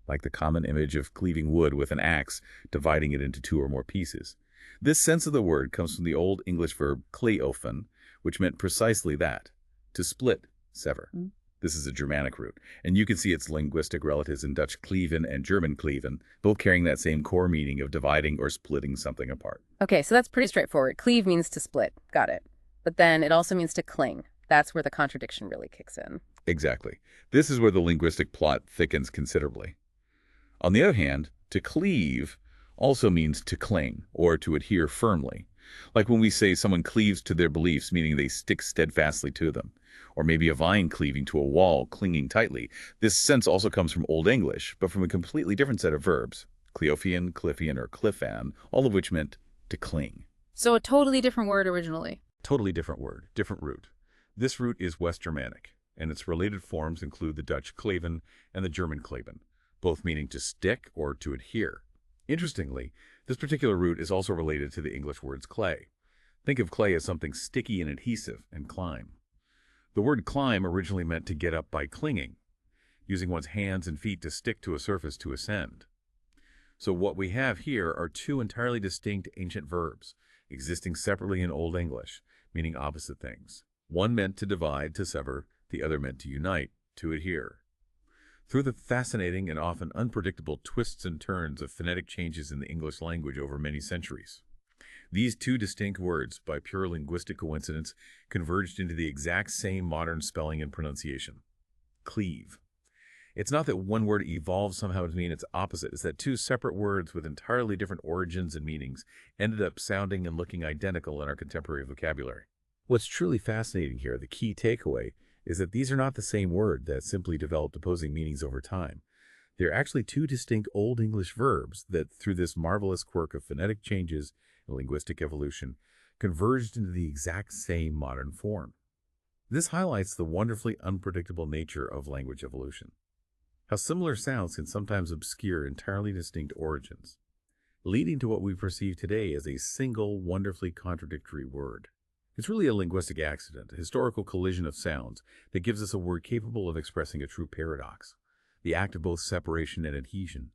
like the common image of cleaving wood with an axe, dividing it into two or more pieces. This sense of the word comes from the Old English verb kleofen, which meant precisely that, to split, sever. This is a Germanic root, and you can see its linguistic relatives in Dutch cleven and German kleven, both carrying that same core meaning of dividing or splitting something apart. Okay, so that's pretty straightforward. Cleave means to split. Got it. But then it also means to cling. That's where the contradiction really kicks in. Exactly. This is where the linguistic plot thickens considerably. On the other hand, to cleave also means to cling or to adhere firmly. Like when we say someone cleaves to their beliefs, meaning they stick steadfastly to them. Or maybe a vine cleaving to a wall, clinging tightly. This sense also comes from Old English, but from a completely different set of verbs. Cleophian, cliffian, or cliffan, all of which meant to cling. So a totally different word originally. Totally different word, different root. This root is West Germanic, and its related forms include the Dutch kleven and the German kleben, both meaning to stick or to adhere. Interestingly, this particular root is also related to the English words clay. Think of clay as something sticky and adhesive, and climb. The word climb originally meant to get up by clinging, using one's hands and feet to stick to a surface to ascend. So what we have here are two entirely distinct ancient verbs, existing separately in Old English, meaning opposite things. One meant to divide, to sever, the other meant to unite, to adhere. Through the fascinating and often unpredictable twists and turns of phonetic changes in the English language over many centuries, these two distinct words, by pure linguistic coincidence, converged into the exact same modern spelling and pronunciation: cleave. It's not that one word evolved somehow to mean its opposite. It's that two separate words with entirely different origins and meanings ended up sounding and looking identical in our contemporary vocabulary. What's truly fascinating here, the key takeaway, is that these are not the same word that simply developed opposing meanings over time. They're actually two distinct Old English verbs that, through this marvelous quirk of phonetic changes and linguistic evolution, converged into the exact same modern form. This highlights the wonderfully unpredictable nature of language evolution. How similar sounds can sometimes obscure entirely distinct origins, leading to what we perceive today as a single, wonderfully contradictory word. It's really a linguistic accident, a historical collision of sounds that gives us a word capable of expressing a true paradox, the act of both separation and adhesion.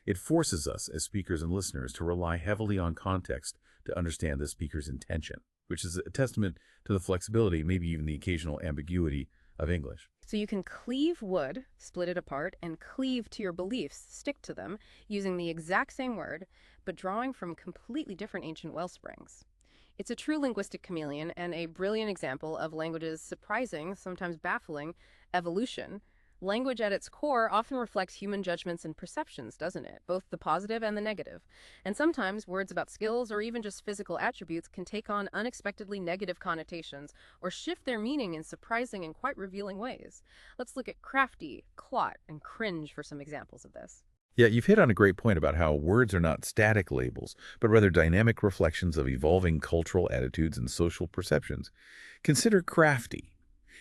It forces us, as speakers and listeners, to rely heavily on context to understand the speaker's intention, which is a testament to the flexibility, maybe even the occasional ambiguity, of English. So you can cleave wood, split it apart, and cleave to your beliefs, stick to them, using the exact same word, but drawing from completely different ancient wellsprings. It's a true linguistic chameleon and a brilliant example of language's surprising, sometimes baffling, evolution. Language at its core often reflects human judgments and perceptions, doesn't it? Both the positive and the negative. And sometimes words about skills or even just physical attributes can take on unexpectedly negative connotations or shift their meaning in surprising and quite revealing ways. Let's look at crafty, clot, and cringe for some examples of this. Yeah, you've hit on a great point about how words are not static labels, but rather dynamic reflections of evolving cultural attitudes and social perceptions. Consider crafty.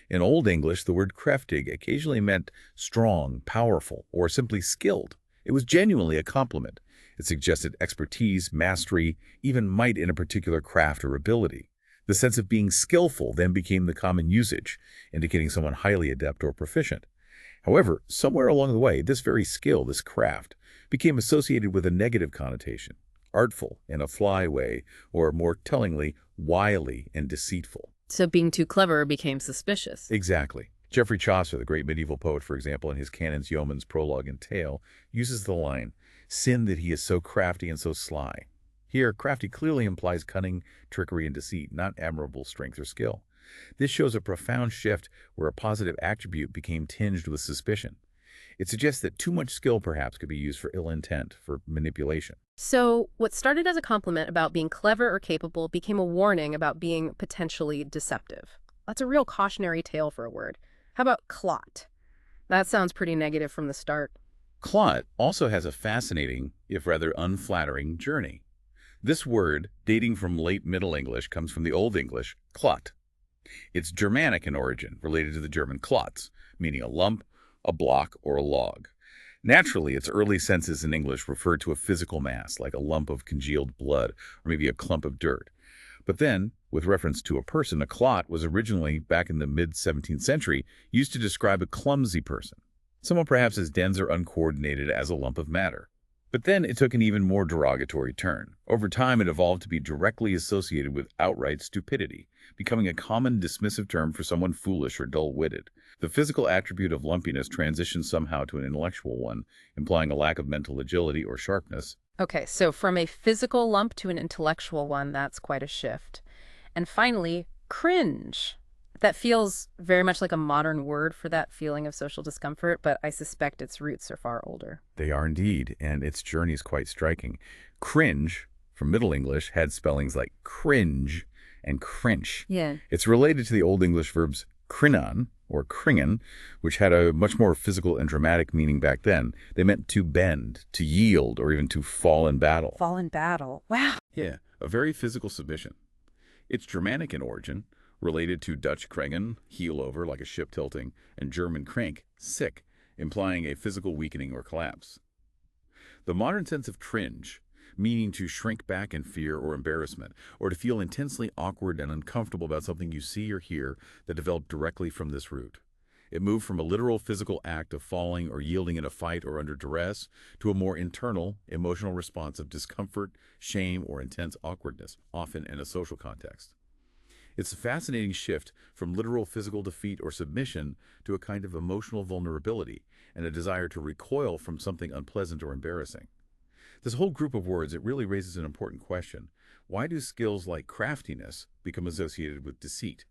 In Old English, the word kräftig occasionally meant strong, powerful, or simply skilled. It was genuinely a compliment. It suggested expertise, mastery, even might in a particular craft or ability. The sense of being skillful then became the common usage, indicating someone highly adept or proficient. However, somewhere along the way, this very skill, this craft, became associated with a negative connotation, artful in a fly way, or more tellingly, wily and deceitful. So being too clever became suspicious. Exactly. Geoffrey Chaucer, the great medieval poet, for example, in his canons Yeoman's Prologue and Tale, uses the line, "Sin that he is so crafty and so sly." Here, crafty clearly implies cunning, trickery, and deceit, not admirable strength or skill. This shows a profound shift where a positive attribute became tinged with suspicion. It suggests that too much skill perhaps could be used for ill intent, for manipulation. So what started as a compliment about being clever or capable became a warning about being potentially deceptive. That's a real cautionary tale for a word. How about clot? That sounds pretty negative from the start. Clot also has a fascinating, if rather unflattering, journey. This word, dating from late Middle English, comes from the Old English, clot. It's Germanic in origin, related to the German klotz, meaning a lump, a block, or a log. Naturally, its early senses in English referred to a physical mass, like a lump of congealed blood, or maybe a clump of dirt. But then, with reference to a person, a clot was originally, back in the mid-17th century, used to describe a clumsy person, someone perhaps as dense or uncoordinated as a lump of matter. But then it took an even more derogatory turn. Over time, it evolved to be directly associated with outright stupidity, becoming a common dismissive term for someone foolish or dull-witted. The physical attribute of lumpiness transitioned somehow to an intellectual one, implying a lack of mental agility or sharpness. Okay, so from a physical lump to an intellectual one, that's quite a shift. And finally, cringe. That feels very much like a modern word for that feeling of social discomfort, but I suspect its roots are far older. They are indeed, and its journey is quite striking. Cringe, from Middle English, had spellings like cringe and crinch. Yeah. It's related to the Old English verbs crinan, or kringen, which had a much more physical and dramatic meaning back then. They meant to bend, to yield, or even to fall in battle. Fall in battle. Wow. Yeah, a very physical submission. It's Germanic in origin, related to Dutch kringen, heel over like a ship tilting, and German krank, sick, implying a physical weakening or collapse. The modern sense of cringe, meaning to shrink back in fear or embarrassment, or to feel intensely awkward and uncomfortable about something you see or hear, that developed directly from this root. It moved from a literal physical act of falling or yielding in a fight or under duress to a more internal, emotional response of discomfort, shame, or intense awkwardness, often in a social context. It's a fascinating shift from literal physical defeat or submission to a kind of emotional vulnerability and a desire to recoil from something unpleasant or embarrassing. This whole group of words, it really raises an important question. Why do skills like craftiness become associated with deceit?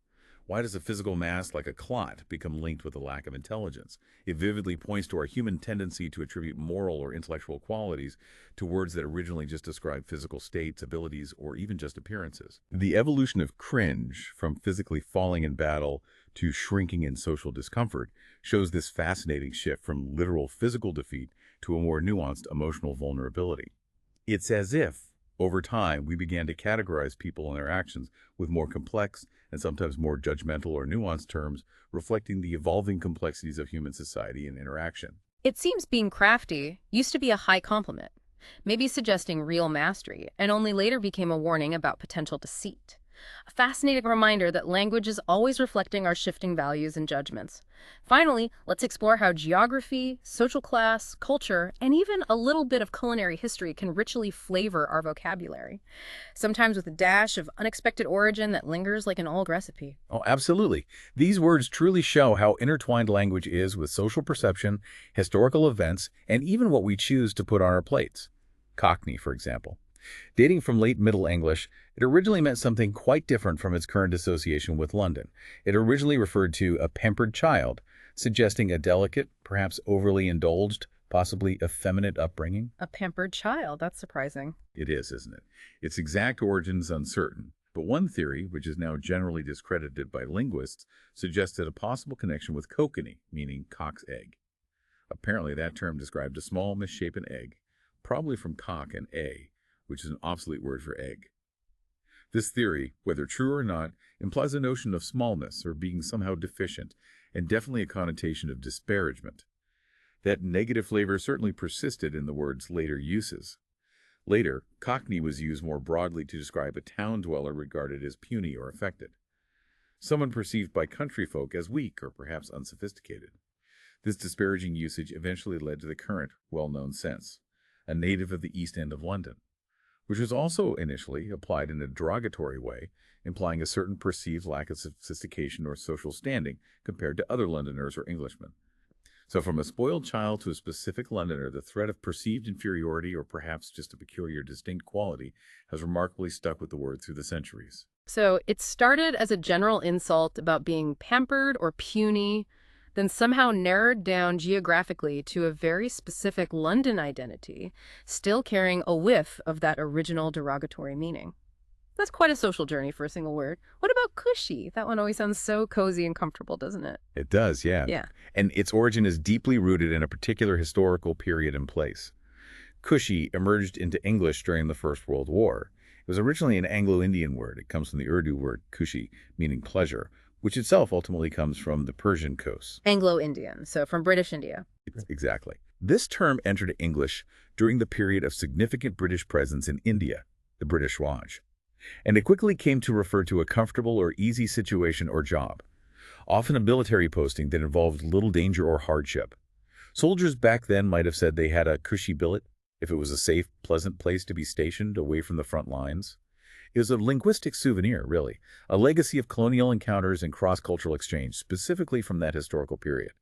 Why does a physical mass like a clot become linked with a lack of intelligence? It vividly points to our human tendency to attribute moral or intellectual qualities to words that originally just describe physical states, abilities, or even just appearances. The evolution of cringe, from physically falling in battle to shrinking in social discomfort, shows this fascinating shift from literal physical defeat to a more nuanced emotional vulnerability. It's as if, over time, we began to categorize people and their actions with more complex and sometimes more judgmental or nuanced terms, reflecting the evolving complexities of human society and interaction. It seems being crafty used to be a high compliment, maybe suggesting real mastery, and only later became a warning about potential deceit. A fascinating reminder that language is always reflecting our shifting values and judgments. Finally, let's explore how geography, social class, culture, and even a little bit of culinary history can richly flavor our vocabulary, sometimes with a dash of unexpected origin that lingers like an old recipe. Oh, absolutely. These words truly show how intertwined language is with social perception, historical events, and even what we choose to put on our plates. Cockney, for example. Dating from late Middle English, it originally meant something quite different from its current association with London. It originally referred to a pampered child, suggesting a delicate, perhaps overly indulged, possibly effeminate upbringing. A pampered child, that's surprising. It is, isn't it? Its exact origin is uncertain, but one theory, which is now generally discredited by linguists, suggested a possible connection with kokanee, meaning cock's egg. Apparently, that term described a small, misshapen egg, probably from cock and a, which is an obsolete word for egg. This theory, whether true or not, implies a notion of smallness or being somehow deficient, and definitely a connotation of disparagement. That negative flavor certainly persisted in the word's later uses. Later, cockney was used more broadly to describe a town dweller regarded as puny or affected, someone perceived by country folk as weak or perhaps unsophisticated. This disparaging usage eventually led to the current, well-known sense, a native of the East End of London, which was also initially applied in a derogatory way, implying a certain perceived lack of sophistication or social standing compared to other Londoners or Englishmen. So from a spoiled child to a specific Londoner, the threat of perceived inferiority or perhaps just a peculiar distinct quality has remarkably stuck with the word through the centuries. So it started as a general insult about being pampered or puny, then somehow narrowed down geographically to a very specific London identity, still carrying a whiff of that original derogatory meaning. That's quite a social journey for a single word. What about cushy? That one always sounds so cozy and comfortable, doesn't it? It does, yeah. Yeah. And its origin is deeply rooted in a particular historical period and place. Cushy emerged into English during the First World War. It was originally an Anglo-Indian word. It comes from the Urdu word kushi, meaning pleasure, which itself ultimately comes from the Persian kos. Anglo-Indian, so from British India. Exactly. This term entered English during the period of significant British presence in India, the British Raj, and it quickly came to refer to a comfortable or easy situation or job, often a military posting that involved little danger or hardship. Soldiers back then might have said they had a cushy billet if it was a safe, pleasant place to be stationed away from the front lines. It was a linguistic souvenir, really, a legacy of colonial encounters and cross-cultural exchange, specifically from that historical period.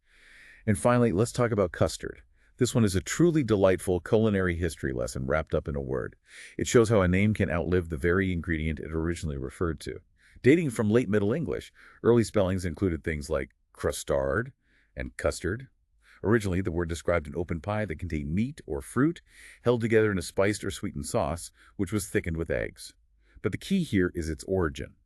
And finally, let's talk about custard. This one is a truly delightful culinary history lesson wrapped up in a word. It shows how a name can outlive the very ingredient it originally referred to. Dating from late Middle English, early spellings included things like crustard and custard. Originally, the word described an open pie that contained meat or fruit held together in a spiced or sweetened sauce, which was thickened with eggs. But the key here is its origin.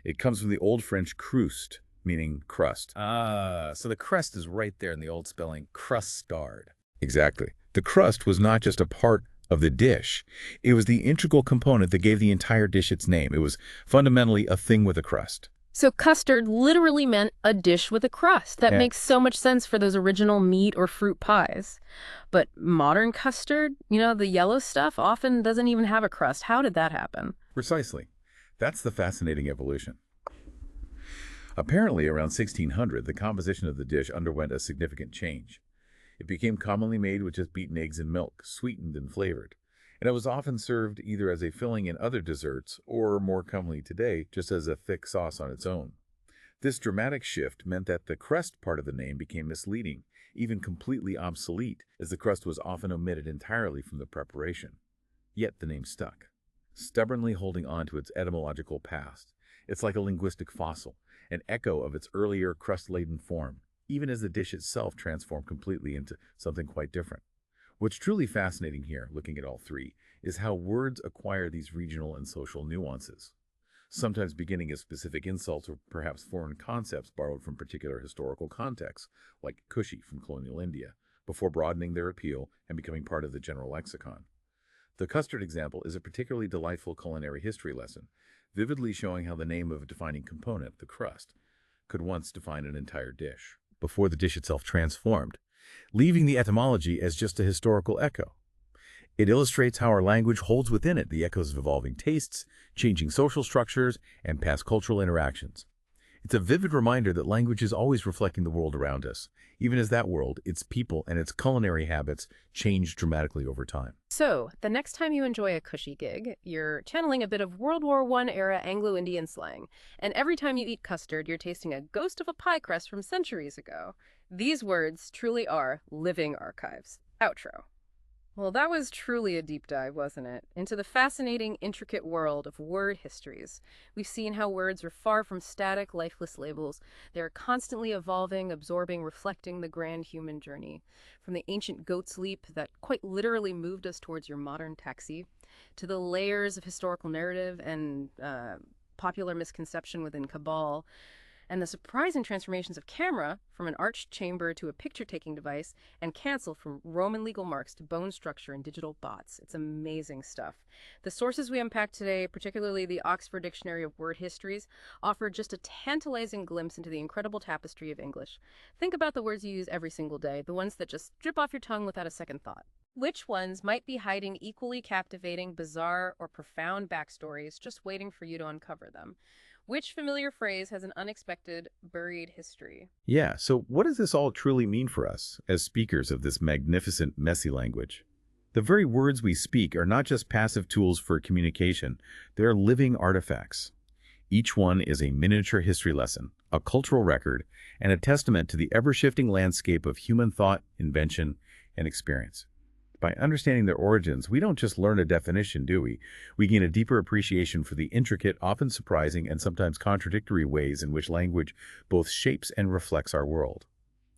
It comes from the Old French cruste, meaning crust. So the crust is right there in the old spelling, crustard. Exactly. The crust was not just a part of the dish. It was the integral component that gave the entire dish its name. It was fundamentally a thing with a crust. So custard literally meant a dish with a crust. That Yeah. makes so much sense for those original meat or fruit pies. But modern custard, the yellow stuff, often doesn't even have a crust. How did that happen? Precisely. That's the fascinating evolution. Apparently, around 1600, the composition of the dish underwent a significant change. It became commonly made with just beaten eggs and milk, sweetened and flavored. And it was often served either as a filling in other desserts or, more commonly today, just as a thick sauce on its own. This dramatic shift meant that the crust part of the name became misleading, even completely obsolete, as the crust was often omitted entirely from the preparation. Yet the name stuck, stubbornly holding on to its etymological past. It's like a linguistic fossil, an echo of its earlier crust-laden form, even as the dish itself transformed completely into something quite different. What's truly fascinating here, looking at all three, is how words acquire these regional and social nuances, sometimes beginning as specific insults or perhaps foreign concepts borrowed from particular historical contexts, like cushy from colonial India, before broadening their appeal and becoming part of the general lexicon. The custard example is a particularly delightful culinary history lesson, vividly showing how the name of a defining component, the crust, could once define an entire dish, before the dish itself transformed, leaving the etymology as just a historical echo. It illustrates how our language holds within it the echoes of evolving tastes, changing social structures, and past cultural interactions. It's a vivid reminder that language is always reflecting the world around us, even as that world, its people, and its culinary habits change dramatically over time. So, the next time you enjoy a cushy gig, you're channeling a bit of World War I era Anglo-Indian slang. And every time you eat custard, you're tasting a ghost of a pie crust from centuries ago. These words truly are living archives. Outro. Well, that was truly a deep dive, wasn't it? Into the fascinating, intricate world of word histories. We've seen how words are far from static, lifeless labels. They're constantly evolving, absorbing, reflecting the grand human journey. From the ancient goat's leap that quite literally moved us towards your modern taxi, to the layers of historical narrative and popular misconception within Cabal, and the surprising transformations of camera from an arched chamber to a picture-taking device, and cancel from Roman legal marks to bone structure and digital bots. It's amazing stuff. The sources we unpacked today, particularly the Oxford Dictionary of Word Histories, offer just a tantalizing glimpse into the incredible tapestry of English. Think about the words you use every single day, the ones that just drip off your tongue without a second thought. Which ones might be hiding equally captivating, bizarre, or profound backstories just waiting for you to uncover them? Which familiar phrase has an unexpected, buried history? Yeah, so what does this all truly mean for us as speakers of this magnificent, messy language? The very words we speak are not just passive tools for communication, they're living artifacts. Each one is a miniature history lesson, a cultural record, and a testament to the ever-shifting landscape of human thought, invention, and experience. By understanding their origins, we don't just learn a definition, do we? We gain a deeper appreciation for the intricate, often surprising, and sometimes contradictory ways in which language both shapes and reflects our world.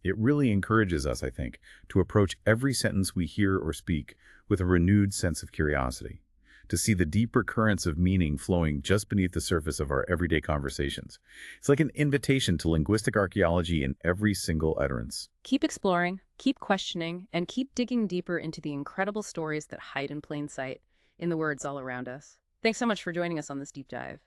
It really encourages us, I think, to approach every sentence we hear or speak with a renewed sense of curiosity, to see the deeper currents of meaning flowing just beneath the surface of our everyday conversations. It's like an invitation to linguistic archaeology in every single utterance. Keep exploring, keep questioning, and keep digging deeper into the incredible stories that hide in plain sight in the words all around us. Thanks so much for joining us on this deep dive.